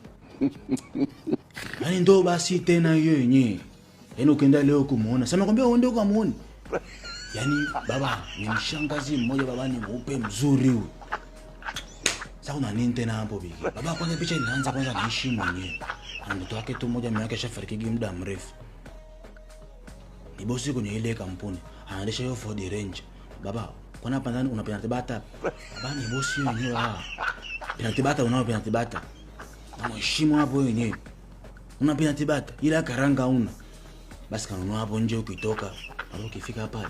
Yaani ndo basi tena hiyo yenyewe. Yaani ukienda leo kumuona, sasa nakwambia uende ukamuone. Yaani baba, ni mshangazi mmoja baba, ni mweupe mzuri huyo. Sasa una nini tena hapo bigi? Baba kwanza picha inaanza kwanza niishi mwenyewe. Mtoto wake tu mmoja miaka shafariki muda mrefu. Ni bosi kwenye ile kampuni. Anaendesha hiyo Ford Ranger. Baba, kwa nini pandani una penalty bata? Baba ni bosi mwenyewe ah. Penalty bata unao penalty bata. Na mheshimu hapo wenyewe. Una penalty bata, ila karanga una. Basi kanunua hapo nje ukitoka. Baba ukifika hapa.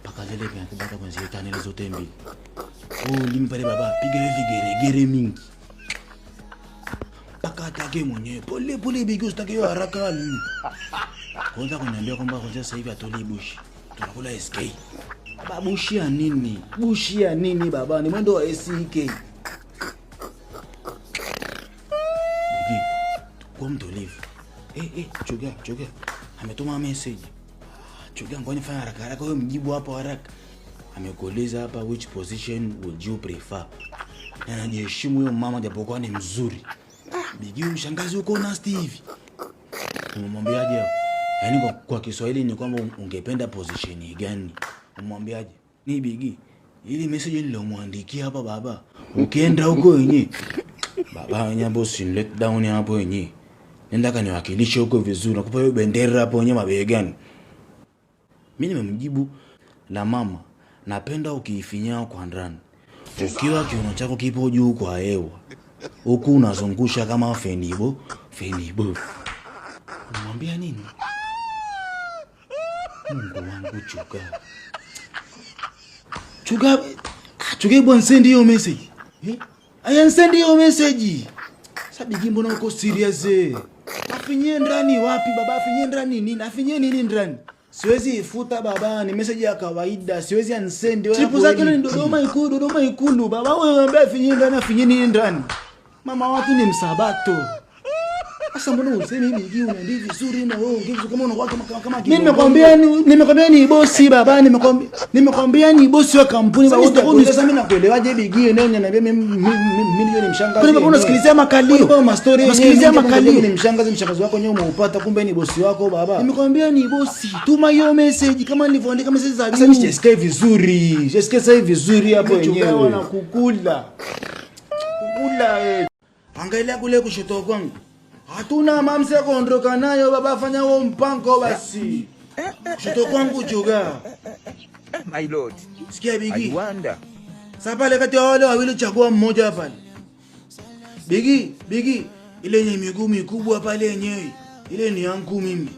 Paka zile penalty bata kwanza itani ile zote mbili. Limpale baba, piga hivi geregere mingi. Paka atake mwenyewe. Pole bigi usitake hiyo haraka nini. Kwanza kuniambia kwamba kwanza sasa hivi atoli bushi. Tunakula SK. Baba bushi ya nini? Bushi ya nini baba? Ni mwendo wa SK. Bigi, kwa mtulivu. Choga. Ametuma message. Choga ngoja nifanye haraka wewe mjibu hapo haraka. Amekuuliza hapa which position would you prefer? Na anajiheshimu huyo mama japokuwa ni mzuri. Bigi mshangazi uko na Steve. Umemwambiaje hapo? Yaani kwa Kiswahili ni kwamba ungependa position gani? Umemwambiaje? Ni Bigi. Ili message nilomwandikia hapa baba. Ukienda huko wenyewe. Baba wenyewe boss let down hapo wenyewe. Nenda kaniwakilishe huko vizuri. Nakupa hiyo bendera hapo wenyewe mabegani. Mimi nimemjibu na mama, napenda ukiifinyao kwa ndani. Ukiwa kiuno chako kipo juu kwa hewa. Huku unazungusha kama fenibo. Unamwambia nini? Mungu wangu Chuga bwana send hiyo message. Aya send hiyo message. Sasa Bigi mbona uko serious Afinye ndani wapi baba? Afinye ndani nini? Afinye nini ndani? Siwezi ifuta baba, ni message ya kawaida. Siwezi unsend wewe. Tripu zake ni Dodoma Ikulu. Baba wewe unambia afinye ndani, afinye nini ndani? Mama watu ni msabato. Sasa mbona usemi Bigi unaenda vizuri na wewe ungevizuri kama unakuwa kama mimi nimekwambia ni bosi baba, nimekwambia ni bosi wa kampuni baba. Sasa mimi nakuelewaje Bigi eneo nyaniambia milioni mshangazi. Kwa nini unasikilizia makalio? Kwa mastori unasikilizia makalio. Ni mshangazi wako nyewe umeupata kumbe ni bosi wako baba. Nimekwambia ni bosi. Tuma hiyo message kama nilivyoandika message za Bigi. Sasa nisikie vizuri. Sisikie sasa hivi hapo wenyewe. Wana kukula. Angalia kule kushoto kwangu. Hatuna mamsi ya kuondoka nayo baba, fanya huo mpango basi. Kushoto kwangu Chuga. My lord. Sikia Bigi. I wonder. Sasa pale kati ya wale wawili chagua mmoja pale. Bigi, ile yenye miguu mikubwa pale yenyewe. Ile ni yangu mimi.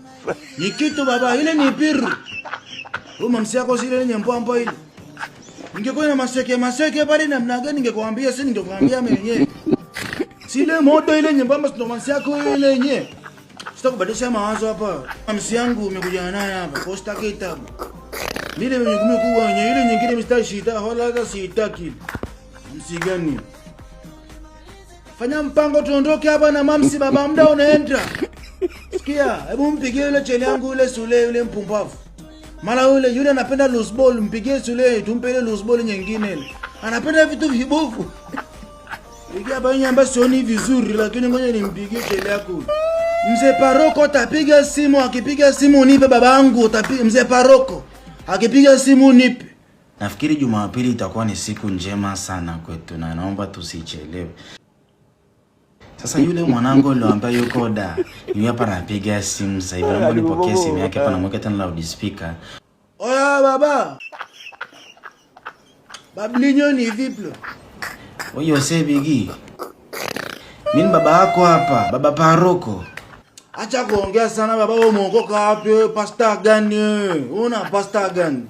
Ni kitu baba, ile ni piru. Wewe mamsi yako zile yenye mpampa ile. Ningekuwa na maseke pale namna gani ningekuambia, si ningekuambia mimi mwenyewe. Sile modo ile nyembamba ndo mamsi yako ile yenyewe. Sitakubadilisha mawazo hapa. Mamsi yangu umekuja naye hapa. Posta kitabu. Mimi mwenye kubwa wenye ile nyingine mstashita wala hata sitaki. Mamsi gani? Fanya mpango tuondoke hapa na mamsi baba, muda unaenda. Sikia, hebu mpigie ile chele yangu ile Sule ile mpumbavu. Mara yule anapenda loose ball, mpigie Sule tumpe ile loose ball nyingine ile. Anapenda vitu vibovu. Bigi hapa nyamba sioni vizuri lakini ngoja nimpigie chele yako. Mzee Paroko tapiga simu, akipiga simu nipe babangu, utapiga mzee Paroko. Akipiga simu nipe. Nafikiri Jumapili itakuwa ni siku njema sana kwetu na naomba tusichelewe. Sasa yule mwanangu ndio ambaye yuko da, yeye hapa anapiga simu sasa hivi, naomba nipokee simu yake hapa na mweke tena loudspeaker. Oya baba. Bablinyo ni vipi? Oyo se Bigi. Mimi baba yako hapa, baba Paroko. Acha kuongea sana baba, wewe umeokoka wapi wewe? Pasta gani wewe? Una pasta gani?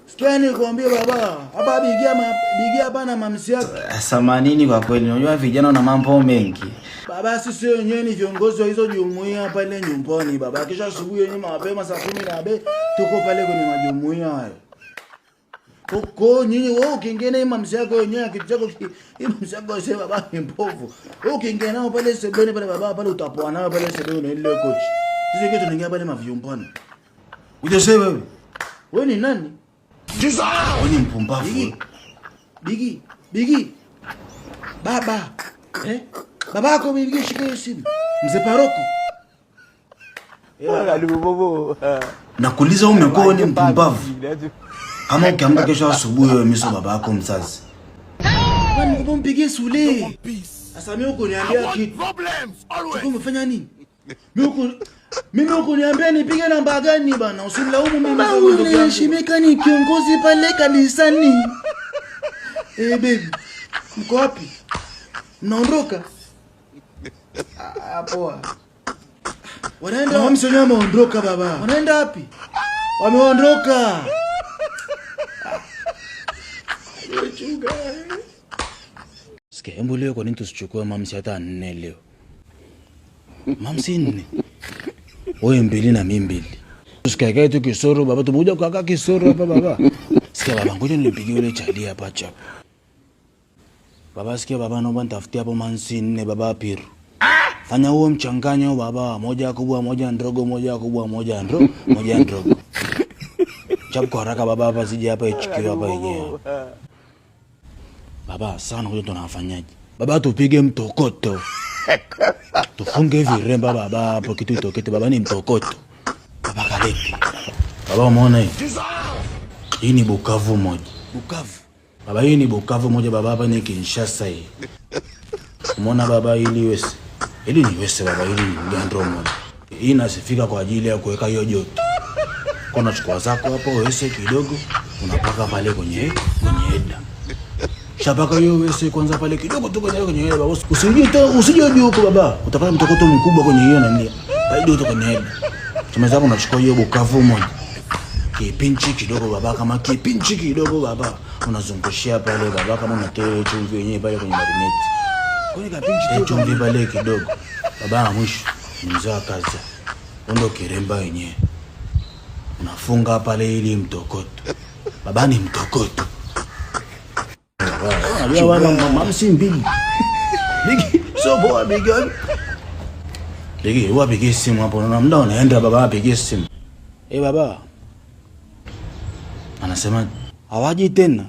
Sikia nikwambie baba, hapa Bigi hapa na mamsi yake. Samanini kwa kweli, unajua vijana na mambo mengi. Baba sisi wenyewe ni viongozi wa hizo jumuiya pale nyumbani baba. Kisha asubuhi yenyewe mapema saa 10 tuko pale kwenye majumuiya hayo. Koko nyinyi wewe ukingene mamsi yako wenyewe kitu chako mamsi yako sema baba ni mpovu. Wewe ukingene nao pale sebeni pale baba pale utapoa nao pale sebeni na ile coach. Sisi kitu tunaingia pale mavyumbani. Ujasema wewe. Wewe ni nani? Wewe ni mpumbavu. Bigi. Baba. Baba yako Bigi, shika hiyo simu. Mzee Paroko. Nakuuliza umekuwa wewe ni mpumbavu. Kama ukiamka kesho asubuhi wewe miso baba yako mzazi. Kwani mbona mpigie Sule? Sasa mimi uko niambia kitu. Uko umefanya nini? Mimi uko niambia nipige namba gani bana? Usinilaumu mimi sasa ndio unaheshimika ni kiongozi pale kanisani. Baby. Mko wapi? Mnaondoka? Poa. Wanaenda wapi? Msonyo wameondoka baba. Wanaenda wapi? Wameondoka. Sikia, hebu leo kwa nini tusichukue mamsi hata 4 leo? Mamsi 4. Wewe 2 na mimi 2. Tusikakae tu kisoro baba, tumekuja kukaa kisoro hapa baba. Sikia baba, ngoja nipigie yule chali hapa chapa. Baba sikia baba, naomba nitafutie hapo mansi 4 baba Piru. Fanya huo mchanganyo baba, moja kubwa moja ndogo, moja kubwa moja ndogo. Chapu kwa haraka baba, hapa sije hapa ichikiwa hapa yenyewe. Baba sana huyo tunafanyaje? Baba tupige mtokoto. Tufunge viremba baba hapo kitu itokete baba, ni mtokoto. Baba kaleki. Baba umeona hii? Hii ni Bukavu moja. Bukavu. Baba hii ni Bukavu moja baba, hapa ni Kinshasa hii. Umeona baba, ili wese. Ili ni wese baba, ili ni Uganda moja. Hii nasifika kwa ajili ya kuweka hiyo joto. Kuna chukua zako hapo wese kidogo, unapaka pale kwenye heda. Shabaka hiyo wese kwanza pale kidogo tu kwenye heda baba. Usije juu huko baba. Utapata mtokoto mkubwa kwenye hiyo nani. Haidi uto kwenye heda. Tumezama unachukua hiyo Bukavu moja. Kipinchi kidogo baba, kama kipinchi kidogo baba. Unazungushia pale baba, kama unatoa chumvi yenyewe pale kwenye marinette. Kwenye kapinchi tu chumvi pale kidogo. Baba mwisho ni mzee wa kazi. Ndio kiremba yenyewe. Unafunga pale ili mtokoto. Baba ni mtokoto. Ya wana mamsi 2. Bigi, so boa Bigi. Bigi, wewe apige simu hapo. Na muda unaenda baba apige simu. Baba. Anasema hawaji tena.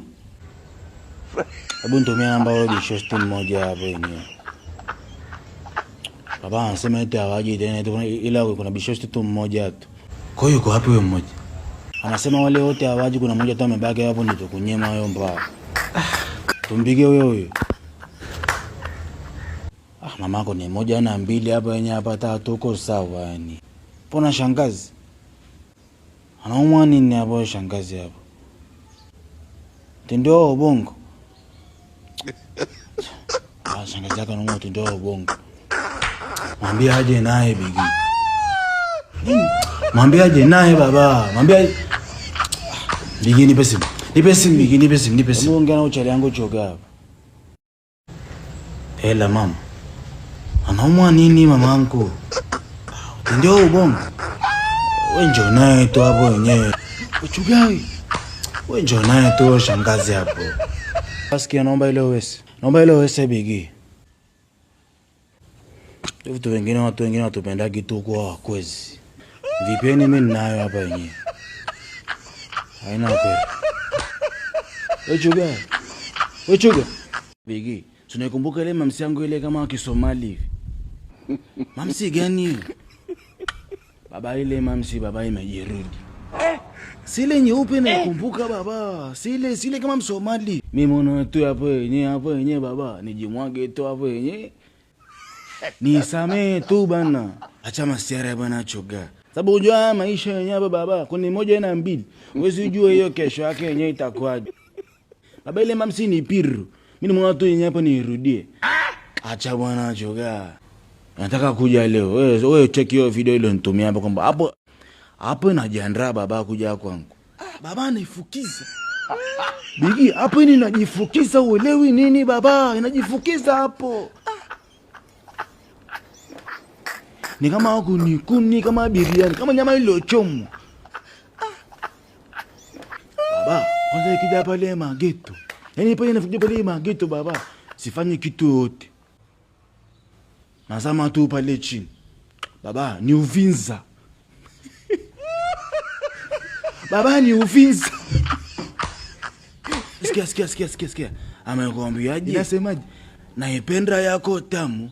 Hebu nitumie namba ya bishosti mmoja hapo yenyewe. Baba anasema eti hawaji tena, ila kuna bishosti tu mmoja tu. Kwa hiyo yuko wapi wewe mmoja? Anasema wale wote hawaji, kuna mmoja tu amebaki hapo, ndio tukunyema hayo mbao. Tumpige huyo. Mamako ni 1 na 2 hapa yenyewe hapa 3 uko sawa yani. Pona shangazi. Anaumwa nini hapo shangazi hapo? Tendo ubongo. Shangazi yako anaumwa tendo ubongo. Mwambie aje naye Bigi. Mwambie aje naye baba. Mwambie Bigi nipe simu. Nipe simu. Ongea na uchali yangu choga hapa. Hela mama. Anaumwa nini mamangu? Tendo ubongo. Wewe njoo naye tu hapo wenyewe. Uchugai. Wewe njoo naye tu shangazi hapo. Basi naomba ile wese Bigi. Watu wengine watupenda kitu kwa wakwezi. Vipeni mimi ninayo hapa yenyewe. Haina kweli. Wechuga. Bigi, tunakumbuka ile mamsi yangu ile kama Kisomali hivi. Mamsi gani? Baba ile mamsi baba imejirudi. Sile nyeupe nakumbuka baba. Sile kama Msomali. Mimi mbona tu hapo yenyewe baba, nijimwage tu hapo yenyewe. Nisamee tu bana. Acha masiara bana choga. Sababu unajua maisha yenyewe baba, kuna 1 na 2. Wewe unajua hiyo kesho yake yenyewe itakuwaje. Baba ile mamsi ni Piru. Mimi mbona tu yenyewe hapo nirudie. Acha bwana choga. Nataka kuja leo. Wewe check hiyo video ile nitumia hapo kwamba hapo najiandaa baba kuja kwangu. Baba anaifukiza. Bigi, hapo ni najifukiza, uelewi nini baba? Inajifukiza hapo. Ni kama huku ni kuni kama biriani, kama nyama ile chomo. Baba, kwanza ikija pale mageto. Yaani pale inafuja pale mageto baba. Sifanye kitu yote. Nazama tu pale chini. Baba, ni Uvinza. Baba ni Uvinza. Sikia. Amekwambiaje? Inasemaje? Naipenda yako tamu,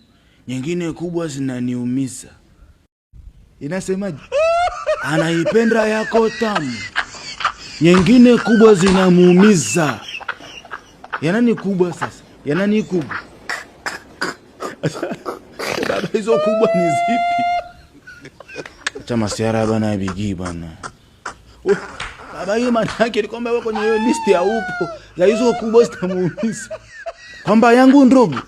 nyingine kubwa zinaniumiza. Inasemaje? Anaipenda yako tamu, nyingine kubwa zinamuumiza. Ya nani kubwa sasa? Ya nani kubwa? Baba hizo kubwa ni zipi? Acha masiara bana Bigi bana. Baba hiyo maana yake ni kwamba wewe kwenye hiyo list ya upo za hizo kubwa zitamuumiza. Kwamba yangu ndogo.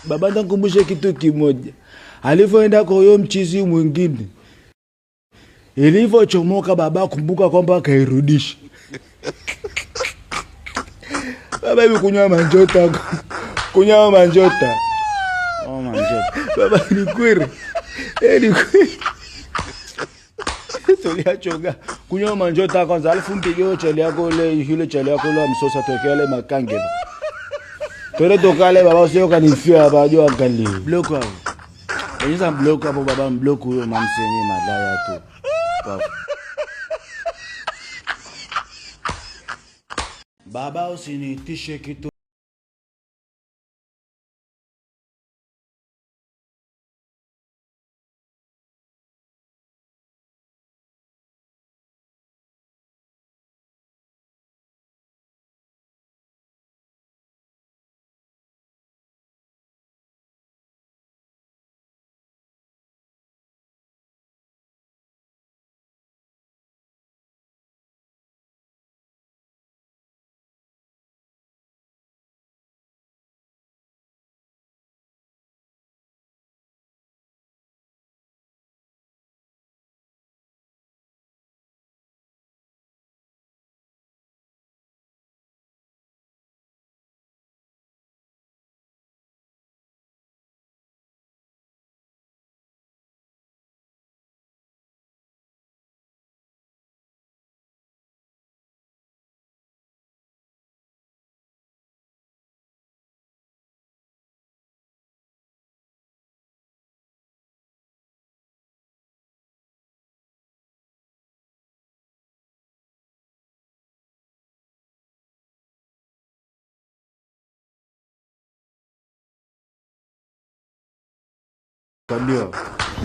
Baba ndakumbushe kitu kimoja. Alipoenda kwa huyo mchizi mwingine, ilivyochomoka baba kumbuka kwamba kairudisha. Baba hivi kunywa manjota. Oh manjota. Baba ni kweli. Ni kweli. Tuliachoga kunywa manjota kwanza, alafu mpige chale yako ile chale yako la msosa tokea ile makange. Tore tokale baba usio kanifia baba jo akali. Block hapo. Bonyeza block hapo baba, block huyo mamsenye madaya tu. Baba usinitishe kitu. Kandio.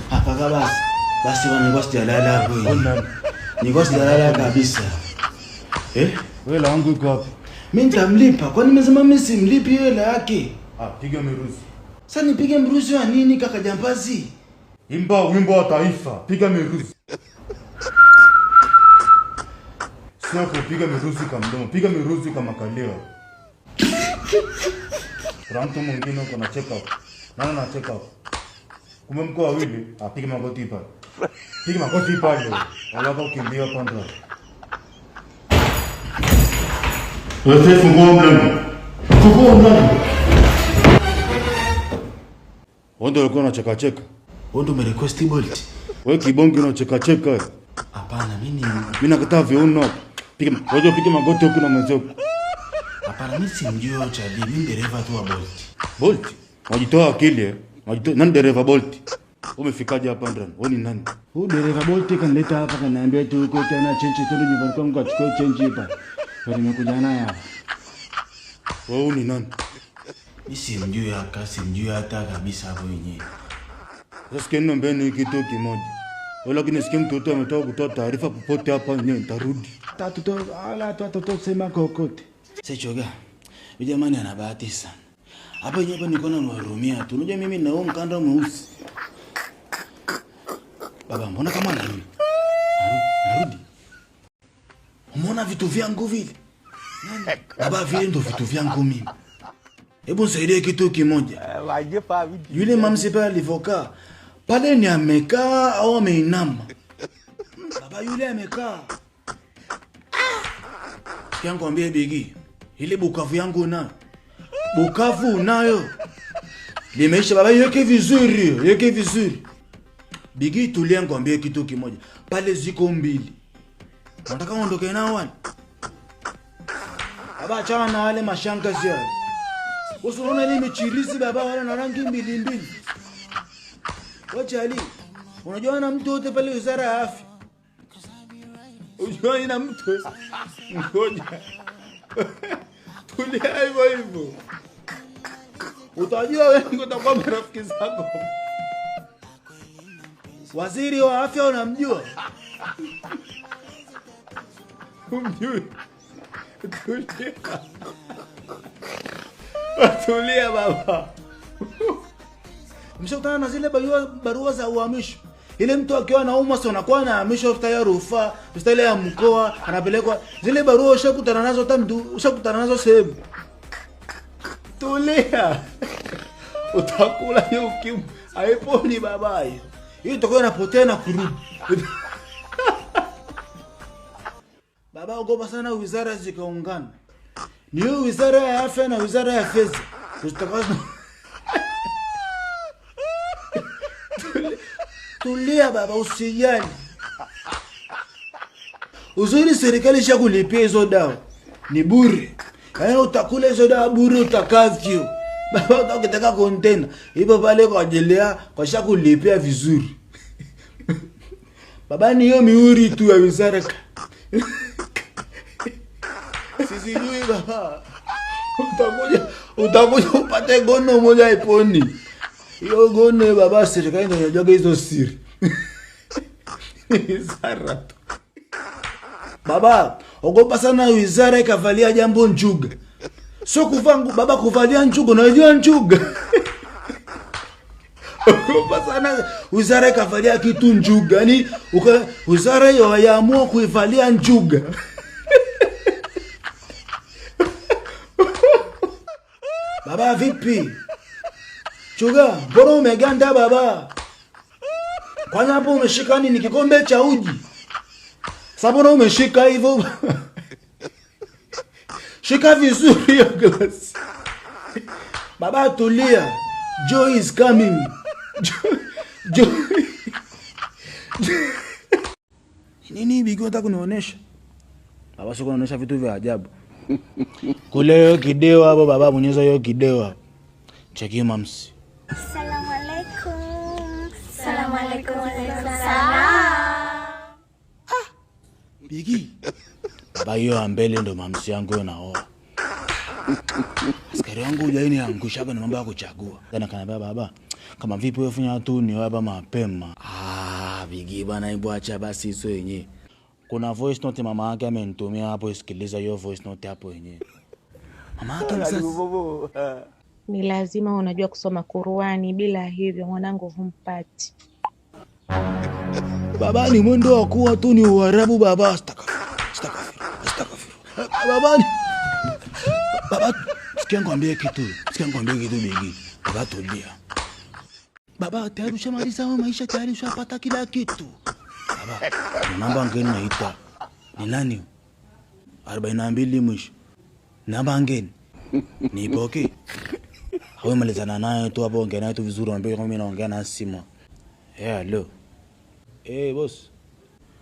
Kaka basi bwana ngosi jalala hapo. Ni ngosi jalala kabisa. Wewe la wangu iko wapi? Mimi nitamlipa. Kwani nimesema mimi simlipi hela yake? Piga miruzi. Sasa nipige mruzi wa nini kaka jambazi? Imba wimbo wa taifa, piga miruzi. Sio kupiga miruzi kama mdomo, piga miruzi kama kalio. Kuna mtu mwingine uko na check up. Nani na check up? Kumbe mko wawili, piga magoti pale. Piga magoti pale. Wala kukimbia panda. Wewe fungua mlango. Fungua mlango. Wanda ulikuwa unacheka cheka. Wewe ndio umerequest Bolt. Wewe kibonge unacheka cheka. Hapana mimi nakataa viuno. Piga magoti huko na mwenzako. Hapana mimi simjui Chadi, mimi dereva tu wa Bolt. Bolt? Wajitoa akili. Nani dereva Bolt? Umefikaje hapa ndani? Wewe ni nani? Huyu dereva Bolt kanileta hapa kaniambia tu uko tena change tu nyumbani kwangu achukue change hapa. Kwa nimekuja naye hapa. Wewe ni nani? Mimi simjui hata kabisa hapo yenyewe. Sasa kenu mbeni kitu kimoja. Wala lakini sikia mtoto ametoka kutoa taarifa popote hapa nyenye nitarudi. Tatu sema kokote. Sechoga. Yule jamani ana bahati sana. Hapa yenyewe niko na nihurumia tu. Unajua mimi nao mkanda mweusi. Baba mbona kama narudi? Umeona vitu vyangu vile? Baba vile ndo vitu vyangu mimi. Hebu nisaidie kitu kimoja. Yule mamsipa alivokaa pale ni amekaa au ameinama? Baba yule amekaa. Yangu ambie Bigi, ile Bukavu yangu unayo. Bukavu unayo. Limeisha baba, yeke vizuri. Bigi tulia ngwambie kitu kimoja. Pale ziko mbili. Unataka uondoke nao wale? Baba achana na wale mashangazi yale. Usiona ile michirizi baba wala na rangi mbili. Wacha ali. Unajua na mtu wote pale wizara ya afya. Unajua ina mtu. Ngoja. Tulia hivyo hivyo. Utajua wewe utakuwa marafiki zako. Waziri wa afya unamjua? Umjui? Tulia baba. Mshakutana na zile barua za uhamisho. Ile mtu akiwa anaumwa sana anakuwa anahamishwa hospitali ya rufaa, hospitali ya mkoa, anapelekwa. Zile barua ushakutana nazo ushakutana nazo sehemu. Tulia. Utakula hiyo ukimwi. Haiponi baba hiyo. Hiyo itakuwa inapotea na kurudi. Baba ogopa sana wizara zikaungana. Ni hiyo wizara ya afya na wizara ya fedha. Tulia baba, usijali. Uzuri serikali ishakulipia hizo dawa. Ni bure. Yaani utakula hizo dawa bure utakavyo. Baba ukitaka container, ipo pale kwa jelea kwa shakulipia vizuri. Baba ni hiyo miuri tu ya wizara. Sisi jui baba. Utakuja upate gono moja iponi. Hiyo gono baba serikali ndio inajua hizo siri. Wizara tu. Baba, ogopa sana wizara ikavalia jambo njuga. Sio kuvangu baba kuvalia njuga, unajua njuga. Ogopa sana wizara ikavalia kitu njuga. Yaani wizara hiyo yaamua kuivalia njuga. Baba vipi? Chuga, mbona umeganda baba? Kwani hapo umeshika nini, kikombe cha uji? Sabona umeshika hivyo? Shika vizuri hiyo glass. Baba tulia. Joy is coming. Joy. Nini bigi unataka kunionyesha? Baba sio kuonyesha vitu vya ajabu. Kule hiyo kideo hapo baba, bonyeza hiyo kideo hapo. Cheki mamsi. Assalamu alaikum. Assalamu alaikum. Salam. Bigi. Baba hiyo ambele ndo mamsi yangu naoa. Askari wangu hujaini angushaga na mambo ya kuchagua. Tena kanambia baba, kama vipi wewe fanya tu ni baba mapema. Bigi bana, hebu acha basi hizo yenyewe. Kuna voice note mama yake amenitumia hapo, isikiliza hiyo voice note hapo yenyewe. Mama yake msasa. Ni lazima unajua kusoma Qur'ani, bila hivyo mwanangu humpati. Baba ni mwendo wa kuwa tu ni Uarabu baba. Astaghfir. Baba sikia ngwambie kitu Bigi. Baba tulia. Baba tayari ushamaliza maisha, tayari ushapata kila kitu. Baba namba ngeni naita. Ni nani? 42 mwisho. Namba ngeni. Ni boki. Hawe malizana naye tu hapo, ongea naye tu vizuri, mwambie kama mimi naongea na Sima. Hello. Boss.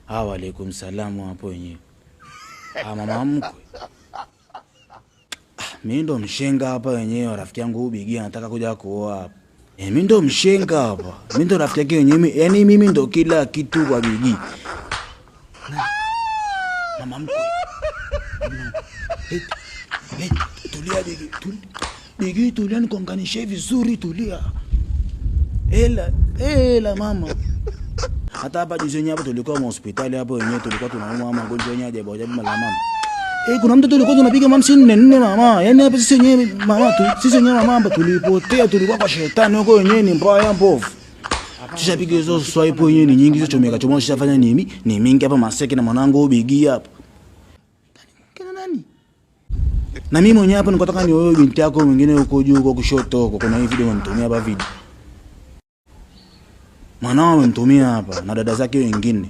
Wa alaikum salamu hapo wenyewe. Mama mkwe. Mimi ndo mshenga hapa wenyewe, rafiki yangu Bigi anataka kuja kuoa hapa. Mimi ndo mshenga hapa. Mimi ndo rafiki yake wenyewe. Yaani mimi ndo kila kitu kwa Bigi. Mama mkwe. Tulia Bigi. Bigi tulia, nikonganishe vizuri, tulia. Ela mama. Hata hapa juzi hapa tulikuwa hospitali hapo wenyewe, tulikuwa tunaumwa magonjwa yenyewe ajabu la mama. Kuna mtoto tulikuwa tunapiga mamsi 4 mama. Yaani hapa sisi wenyewe mama sisi wenyewe mama tulipotea, tulikuwa kwa shetani huko wenyewe, ni mbaya mbovu. Tushapiga hizo swipe wenyewe ni nyingi, hizo chomeka chomoa shafanya ni mingi hapa Maseki na mwanangu Bigi hapa. Kana nani? Na mimi mwenyewe hapa nikotaka ni wewe binti yako mwingine huko juu huko kushoto huko, kuna hii video nimetumia hapa video. Mwanao amenitumia hapa na dada zake wengine.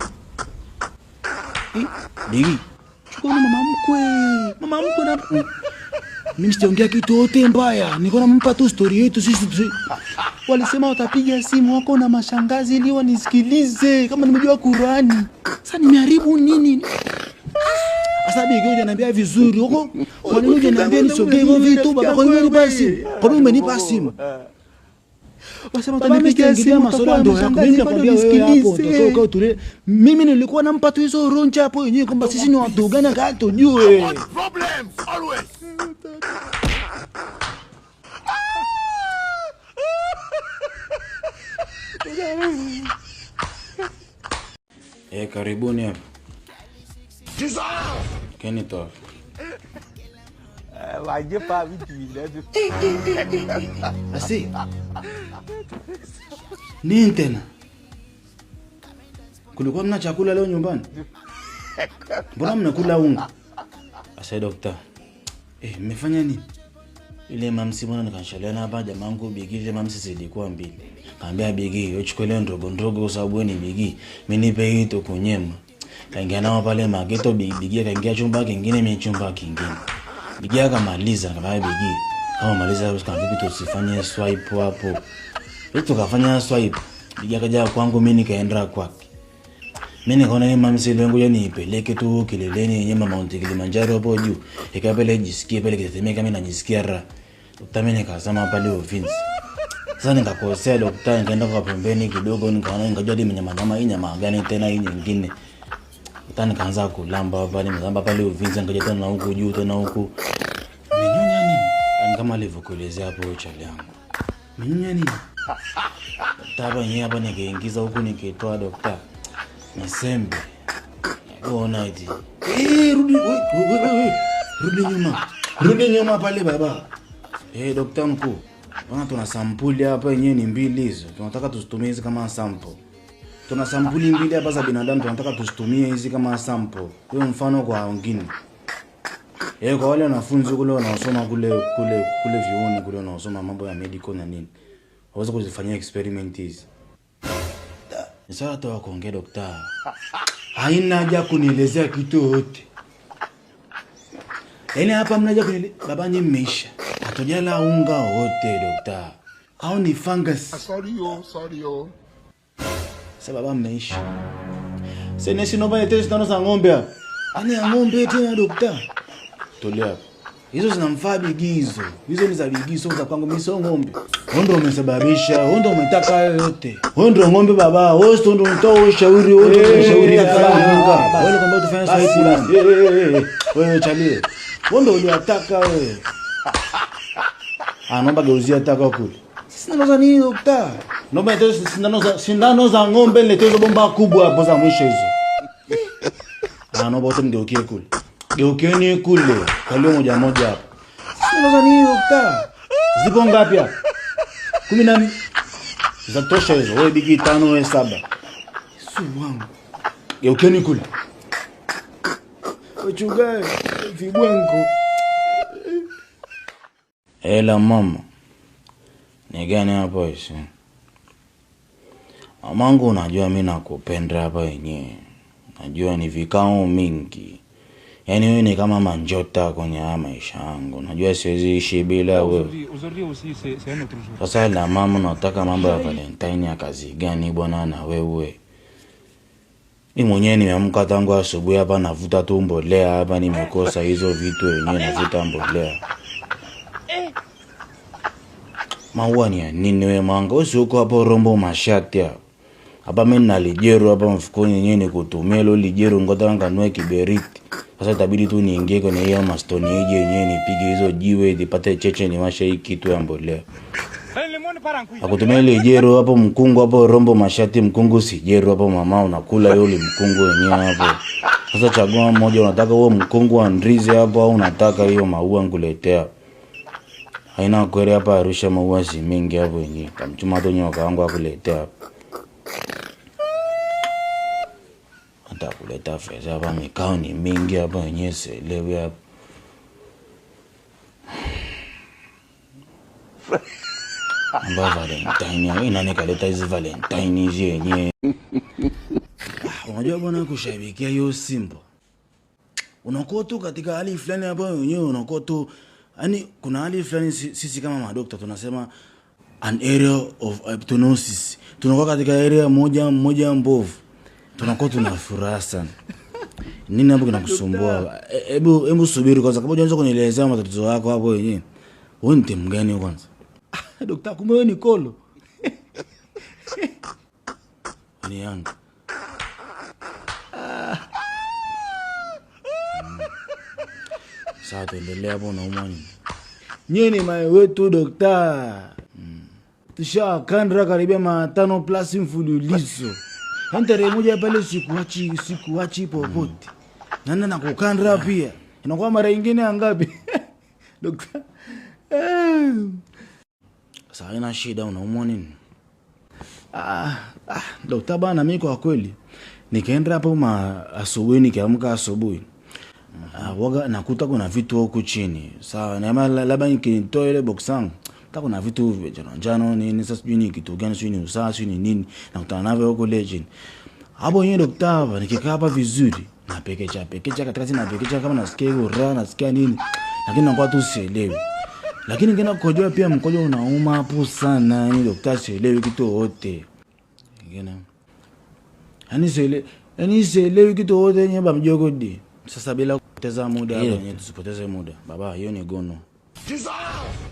Bigi. Chukua mama mkwe na mimi sijaongea kitu yote mbaya. Niko nampa tu story yetu sisi. Walisema watapiga simu wako na mashangazi ili wanisikilize kama nimejua Qur'ani. Sasa nimeharibu nini? Sasa Bigi unaniambia vizuri huko. Kwa nini unaniambia nisogee hivyo vitu baba? Kwa nini basi? Kwa nini umenipa simu? Wasema utanipigia simu masuala ndio yako. Mimi nakwambia wewe hapo utakoka utule. Mimi nilikuwa nampa tu hizo roncha hapo yenyewe kwamba sisi ni watu gani akati tujue. Problems always. Karibuni hapa. Keni toa. Wajepa vitu vile. Asi. Nini tena? Kulikuwa mna chakula leo nyumbani? Mbona mnakula unga? Asa dokta. Mmefanya nini? Ile mamsi mbona nikanshalia na hapa jamangu Bigi ile mamsi zilikuwa mbili. Kaambia Bigi, uchukue ndogo ndogo kwa sababu ni Bigi. Mimi nipe hii to kunyema. Kaingia nao pale mageto Bigi kaingia chumba kingine mimi chumba kingine. Bigi akamaliza kama Bigi. Kama maliza vipi tusifanye swipe hapo. Vitu kafanya swipe. Bigi akaja kwangu mimi nikaenda kwake. Mimi nikaona ni mamsi lengo ya nipeleke tu kileleni yenye Mount Kilimanjaro hapo juu. Ikapele jisikie pale kitetemeka mimi najisikia raha. Utameni nikasema pale ofisi. Sasa nikakosea daktari nikaenda kwa pembeni kidogo nikaona nikajua hadi mnyama hii nyama gani tena hii nyingine. Utani kaanza kulamba pale mzamba pale ofisi nikaja tena huku juu tena huku. Menyonya nini? Ani kama alivyokuelezea hapo chali yangu. Menyonya nini? Taba yeye hapa nikaingiza huku nikitoa daktari. Nisembe. Ona eti. Rudi nyuma pale baba. Daktari mkuu. Bwana tuna sampuli hapa yenyewe ni mbili hizo. Tunataka tuzitumie hizi kama sample. Tuna sampuli mbili hapa za binadamu tunataka tuzitumie hizi kama sample. Kwa mfano kwa wengine. Kwa wale wanafunzi kule wanaosoma kule vyuoni kule wanaosoma mambo ya medical na nini. Waweza kuzifanyia experiment hizi. Ni sawa tu kuongea daktari. Haina haja kunielezea kitu yote. Hapa mnaja kunielezea baba nyinyi mmeisha. Hatojala unga wote daktari. Au ni fungus? Sorry yo. Sasa baba mmeisha. Sasa sino baya tena tano za ng'ombe hapa. Ani ya ng'ombe tena daktari. Tolea. Hizo zinamfaa Bigizo. Hizo ni za Bigizo za kwangu mimi sio ng'ombe. Wewe ndio umesababisha, wewe ndio umetaka hayo yote. Wewe ndio ng'ombe baba, wewe ndio unatoa ushauri, wewe ndio unashauri kama wewe kwamba utafanya sahihi fulani. Wewe chalie. Wewe ndio uliataka wewe. Naomba geuzia taka kule. Sina za nini daktari? Naomba nitoe sindano za ng'ombe nilete hizo bomba kubwa hapo za mwisho hizo. Naomba utemgeukie kule. Geukeni kule. Kalio moja moja hapo. Sina za nini daktari? Zipo ngapi hapa? 10 za tosha hizo. Wewe Bigi 5 wewe 7. Yesu wangu. Geukeni kule. Wachugae vibwengo. Ela mama. Ni gani hapa hizo? Mamangu unajua mimi nakupenda hapa yenyewe. Najua ni vikao mingi. Yaani wewe ni kama manjota kwenye maisha yangu. Najua siwezi ishi bila wewe. Sasa la mama nataka mambo ya Valentine ya kazi gani bwana na wewe? Mimi mwenyewe nimeamka tangu asubuhi hapa navuta tu mbolea hapa nimekosa hizo vitu wenyewe navuta mbolea. Maua ni ya nini wewe manga? Usiuko hapo rombo mashati hapa. Hapa mimi na lijero hapa mfukoni yenyewe nikutumia lo lijero ngoja nganue kiberiti. Sasa itabidi tu niingie kwenye hiyo mastoni hiji yenyewe nipige hizo jiwe nipate cheche niwashe hii kitu ya mbolea. Akutumia lijero hapo mkungu hapo rombo mashati mkungu sijero hapo mama unakula yule mkungu wenyewe hapo. Sasa chagua mmoja unataka huo mkungu wa ndizi hapo au unataka hiyo maua nikuletea. Haina kweli hapa Arusha maua si mingi hapo yenyewe. Kamchuma tu nyoka wangu akuletea hapo. Hata kuleta fedha hapa mikao ni mingi hapa yenyewe sielewi hapo. Amba Valentine, nani kaleta hizi Valentine hizi yenyewe? Unajua bwana kushabikia hiyo Simba. Unakuwa tu katika hali fulani hapa yenyewe unakuwa tu yani kuna hali fulani sisi kama madokta tunasema an area of hypnosis. Tunakuwa katika area moja mbovu. Tunakuwa tunafuraha sana. Nini hapo kinakusumbua? Hebu subiri kwanza kabla uanze kunielezea matatizo yako hapo wenyewe. Wewe ni timu gani kwanza? Daktari kumbe wewe ni kolo. Ni Yanga. Sasa tuendelea hapo na umwani. Nyeni mae wetu dokta. Tusha kandra karibia 5 plus mfululizo. Tarehe moja pale sikuachi popote. Nana na kukandra pia. Inakuwa mara nyingine ngapi? Dokta. Sasa ina shida unaumwa nini? Dokta bana, mimi kwa kweli nikaenda hapo asubuhi, nikiamka asubuhi waga nakuta kuna vitu huko chini. Sawa, na labda nikitoa ile box yangu ta kuna vitu njano nini, sasa sijui ni kitu gani, sijui ni usasi ni nini, nakutana navyo huko legend. Hapo yeye dokta hapa nikikaa hapa vizuri na pekecha katikati na pekecha kama nasikia ura nasikia nini, lakini nakuwa tu sielewi. Lakini ngena kukojoa pia mkojo unauma hapo sana, ni dokta sielewi kitu wote. Ngena yani sielewi kitu wote nyeba mjogodi. Sasa bila kupoteza muda hapa yenyewe, tusipoteze muda. Baba, hiyo ni gono.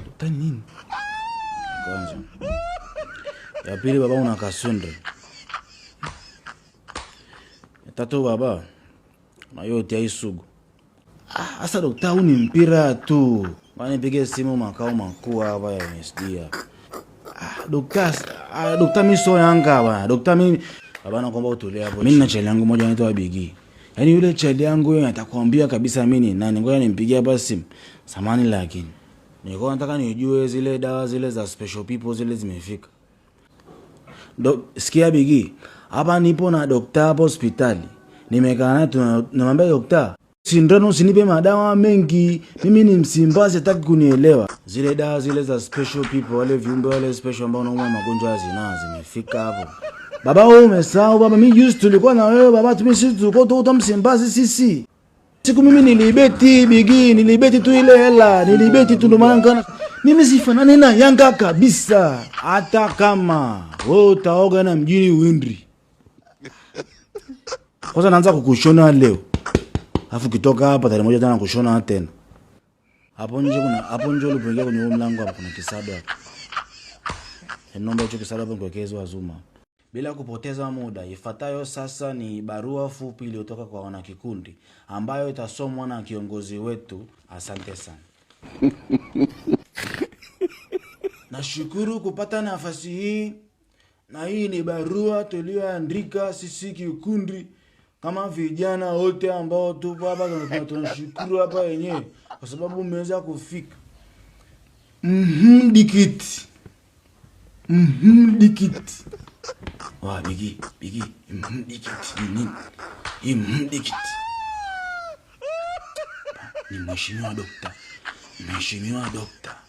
Dokta nini? Kwanza. Ya pili baba, una kasundre. Ya tatu baba, na yote ya isugu. Asa dokta, huu ni mpira tu. Wanipige simu makao makuu hapa ya MSD. Dokta mimi so Yanga bwana. Dokta mimi baba, naomba utulie hapo. Mimi na chali yangu moja anaitwa Bigi. Yaani yule chali yangu yeye atakwambia kabisa mimi ni nani. Ngoja nimpigie hapa simu. Samani lakini nilikuwa nataka nijue zile dawa zile za special people zile zimefika. Sikia Bigi. Hapa nipo na dokta hapo hospitali. Nimekaa naye tunamwambia dokta, sindano usinipe madawa mengi. Mimi ni Msimbazi, hataki kunielewa. Zile dawa zile za special people, wale viumbe wale special ambao wanauma magonjwa ya zinaa zimefika hapo. Baba wewe umesahau baba, mimi juzi tulikuwa na wewe baba, sisi tulikuwa tu Msimbazi sisi. Siku mimi nilibeti Bigi, nilibeti tu ile hela, nilibeti tu ndo maana mimi sifanane na Yanga kabisa. Hata kama wewe utaoga na mjini Windri. Kwanza naanza kukushona leo. Alafu kitoka hapa tarehe moja tena kushona tena. Hapo nje ulipoingia kwenye mlango hapo kuna kisado hapo. Naomba hicho kisado hapo kuwekezwa Zuma. Bila kupoteza muda, ifuatayo sasa ni barua fupi iliyotoka kwa wanakikundi ambayo itasomwa na kiongozi wetu. Asante sana. Nashukuru kupata nafasi hii, na hii ni barua tuliyoandika sisi kikundi kama vijana wote ambao tupo hapa. Tunashukuru hapa yenyewe kwa sababu mmeweza kufika. Dikiti. Wa Bigi, dikiti nini? Dikiti. Ni mheshimiwa dokta.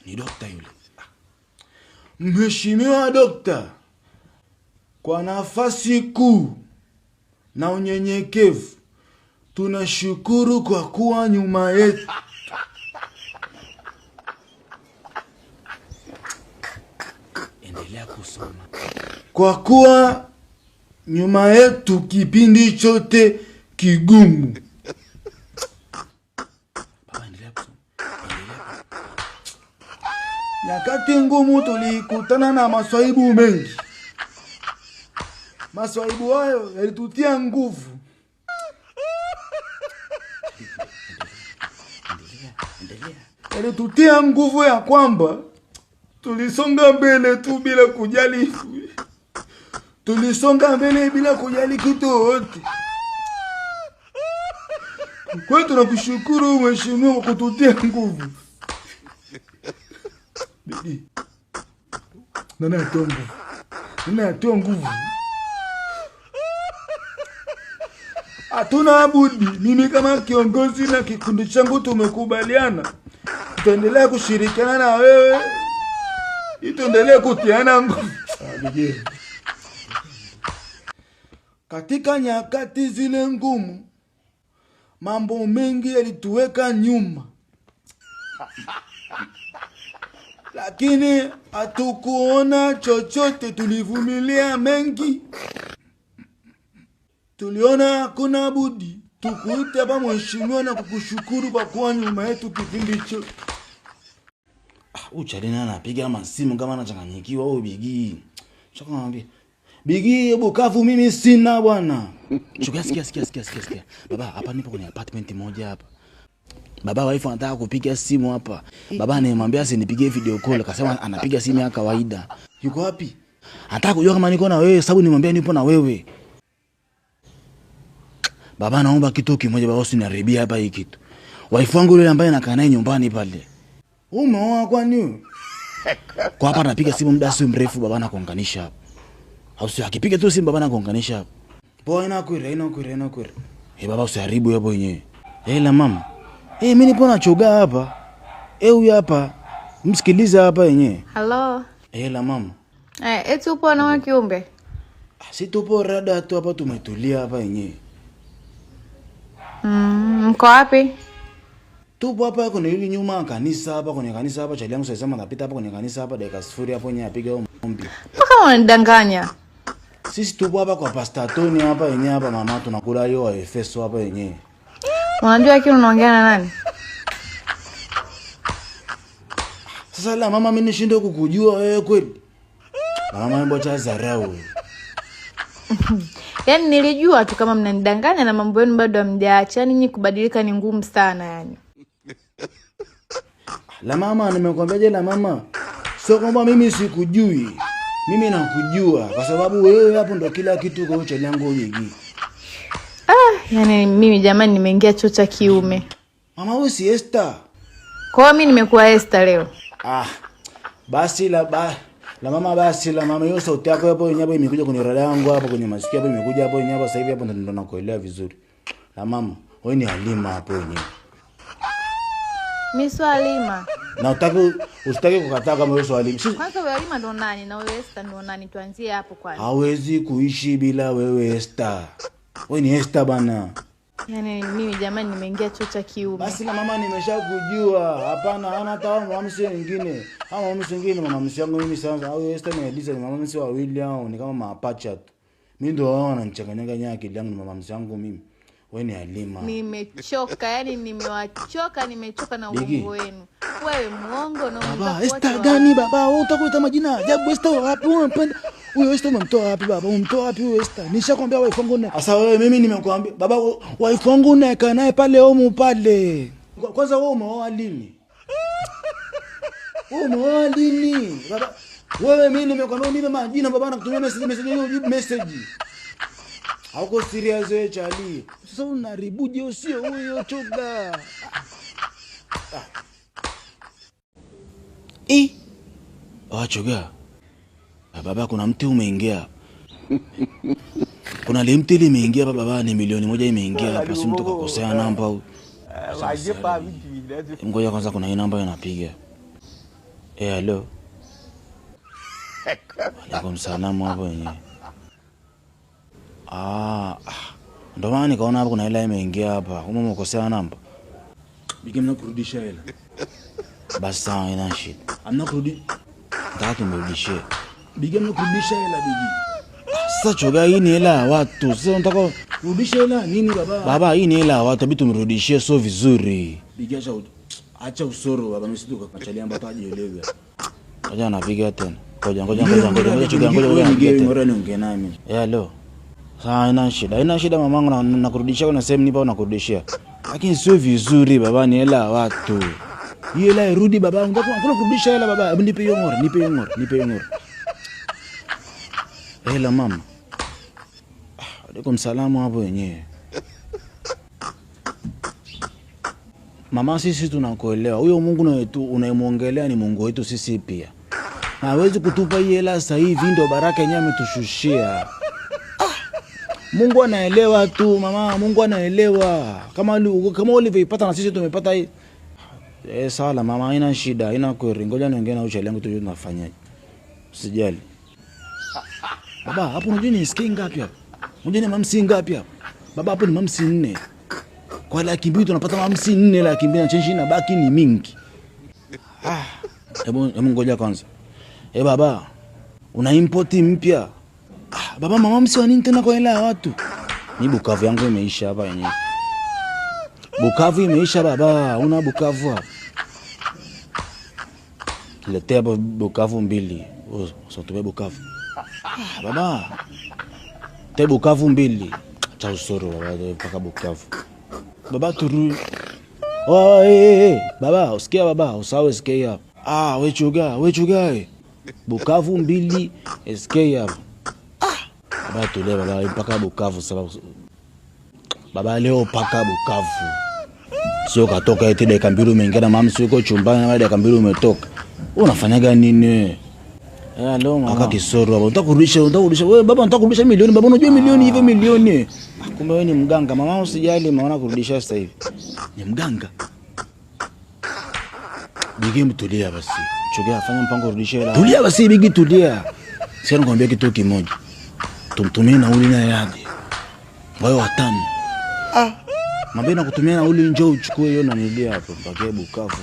Ni dokta yule. Mheshimiwa dokta, kwa nafasi kuu na unyenyekevu tunashukuru kwa kuwa nyuma yetu. Endelea kusoma. Kwa kuwa nyuma yetu kipindi chote kigumu. Baba, endelea kusoma. Nyakati ngumu tulikutana na maswaibu mengi. Maswaibu hayo yalitutia nguvu. Yalitutia nguvu ya kwamba tulisonga mbele tu bila kujali. Tulisonga mbele bila kujali kitu wote. Kwa tunakushukuru mheshimiwa kwa kututia nguvu. Bidi. Nani atoa nguvu? Hatuna budi, mimi kama kiongozi na kikundi changu tumekubaliana tutaendelea kushirikiana na wewe, tuendelee kutiana nguvu. Katika nyakati zile ngumu, mambo mengi yalituweka nyuma, lakini hatukuona chochote. Tulivumilia mengi. Tuliona hakuna budi tukuite hapa mheshimiwa na kukushukuru kwa kuwa nyuma yetu kipindi chote. Uchalina anapiga masimu kama anachanganyikiwa au Bigi. Choka mwambie. Bigi Bukavu mimi sina bwana. Chukia sikia. Baba, hapa nipo kwenye apartment moja hapa. Baba wife anataka kupiga simu hapa. Baba anamwambia asinipigie video call, akasema anapiga simu ya kawaida. Yuko wapi? Anataka kujua kama niko na wewe, sababu nimwambia nipo na wewe. Baba naomba kitu kimoja, baba usiniharibia hapa hii kitu. Wife wangu yule ambaye anakaa naye nyumbani pale. Umeoa kwani? Kwa hapa anapiga simu muda si mrefu, baba anakuunganisha hapa. Au si akipiga tu simu baba anakuunganisha hapa. Poa inakwira. Baba usiharibu hapo yenyewe. La mama. Mimi nipo na choga hapa. Huyu hapa. Msikiliza hapa yenyewe. Hello. La mama. Eti upo na kiumbe? Si tupo rada tu hapa, tumetulia hapa yenyewe. Mko wapi? Tupo hapa kwenye hili nyuma kanisa hapa, kwenye kanisa hapa chali yangu sasa napita hapa kwenye kanisa hapa dakika 0 hapo yenyewe apiga ombi. Mpaka unanidanganya. Sisi tupo hapa kwa Pastor Tony hapa yenyewe hapa mama, tunakula hiyo wa Efeso hapa yenyewe. Unajua kile unaongea na nani? Sasa la mama, mimi nishinde kukujua wewe kweli. Mama mambo cha zarau. Yaani nilijua tu kama mnanidanganya na mambo yenu bado hamjaacha. Yaani nyinyi kubadilika ni ngumu sana yani. La mama, nimekwambiaje la mama? Sio kwamba mimi sikujui. Mimi nakujua kwa sababu wewe hapo ndo kila kitu kwa chali yangu yegi. Yaani mimi jamani nimeingia chuo cha kiume. Mama wewe si Esther. Kwa hiyo mimi nimekuwa Esther leo. Basi la mama, basi la mama, hiyo sauti yako hapo yenyewe imekuja kwenye rada yangu hapo kwenye masikio hapo imekuja hapo yenyewe sasa hivi hapo ndo nakuelewa vizuri. La mama, wewe ni Halima hapo yenyewe. Mimi sio Halima. Na usitaki kukataa kama wewe sio Halima. Kwanza wewe Halima ndo nani na wewe Esther ndo nani? Tuanzie hapo kwanza. Hawezi kuishi bila wewe Esther. Wewe ni Esther bana. Yaani mimi jamani nimeingia chuo cha kiume. Basi la mama, nimeshakujua. Hapana, hana hata mama msi wengine. Mama msi wengine mama msi yangu mimi sasa. Au Esther na Elisa ni mama msi wawili hao, ni kama mapacha tu. Mimi ndo wao wananichanganya nyanya akili yangu na mama msi yangu mimi. Wewe ni Halima. Nimechoka, yani nimechoka na uongo wenu. Wewe muongo na baba. Esther gani baba? Wewe utakuita majina ajabu. Esther wapi? Unampenda huyo Esther? Umemtoa wapi baba? Umemtoa wapi huyo Esther? Nishakwambia wife wangu na. Sasa wewe mimi nimekuambia baba, wife wangu na kaa naye pale homu pale. Kwanza wewe umeoa lini? Umeoa lini baba? Wewe mimi nimekuambia unipe majina baba, nakutumia message ujibu message. Hauko serious wewe chali. Sasa unaribuje usio huyo choga? Choga. Baba, kuna mti umeingia. Kuna limti limeingia baba, ni milioni 1 imeingia hapa, si mtu kakosea namba au. Ngoja kwanza, kuna hii namba inapiga. Hello. Alaikum salaam hapo yenyewe. Ndio maana nikaona hapo kuna hela imeingia hapa. Kama umekosea namba. Bigi mna kurudisha hela. Basi sawa, ina shida. Amna kurudi. Nataka mrudishie. Bigi mna kurudisha hela Bigi. Sasa choga, hii ni hela ya watu. Sasa unataka kurudisha hela nini baba? Baba, hii ni hela ya watu, bitu mrudishie sio vizuri. Bigi acha usoro baba, msitu kukachalia ambapo hajielewi. Ngoja anapiga tena. Ngoja choga, ngoja niongee naye mimi. Hello. Haina shida mamangu, nakurudishia kuna sehemu nipa nakurudishia. Lakini sio vizuri baba, ni hela watu. Hii hela irudi baba, unataka kurudisha hela baba. Hebu nipe hiyo ngoro. Hela mama. Alaikum salaam hapo wenyewe. Mama, sisi tunakuelewa. Huyo Mungu na wetu unayemuongelea ni Mungu wetu sisi pia. Hawezi kutupa hii hela sasa hivi, ndio baraka yenyewe ametushushia. Mungu anaelewa tu mama, Mungu anaelewa. Kama ulivyoipata na sisi tumepata hii. Sawa mama, haina shida, haina kweli. Ngoja niongee na uchali yangu tujue tunafanyaje. Usijali. Baba, hapo unajua ni ski ngapi hapo? Unajua ni mamsi ngapi hapo? Baba, hapo ni mamsi 4. Kwa laki 2 tunapata mamsi 4, laki 2 na chenji na baki ni mingi. Hebu ngoja kwanza. Baba, una import mpya. Baba, mama msi wa nini tena kwa hela ya watu? Ni Bukavu yangu imeisha hapa yenyewe. Bukavu imeisha baba, una Bukavu hapa. Letea Bukavu 2. Usitoe Bukavu. Baba, Te Bukavu 2 cha usoro baba mpaka Bukavu. Baba turu. Oh baba usikia baba usawe sikia hapa. We chuga. Bukavu 2 sikia hapa. Baba tule baba mpaka Bukavu sababu baba leo paka Bukavu. Sio katoka eti dakika 2 umeingia na mama sio uko chumbani na dakika 2 umetoka. Unafanyaga nini? Leo mama kisoro baba utakurudisha wewe baba utakurudisha milioni baba unajua milioni hivyo milioni. Kumbe wewe ni mganga mama usijali maana kurudisha sasa hivi. Ni mganga. Bigi mtulia basi. Chogea fanya mpango kurudisha hela. Tulia basi Bigi tulia. Sasa nikwambia kitu kimoja. Tumtumie nauli na yadi. Wao watano. Mabena kutumia nauli njoo uchukue hiyo na nilia hapo mpaka Bukavu.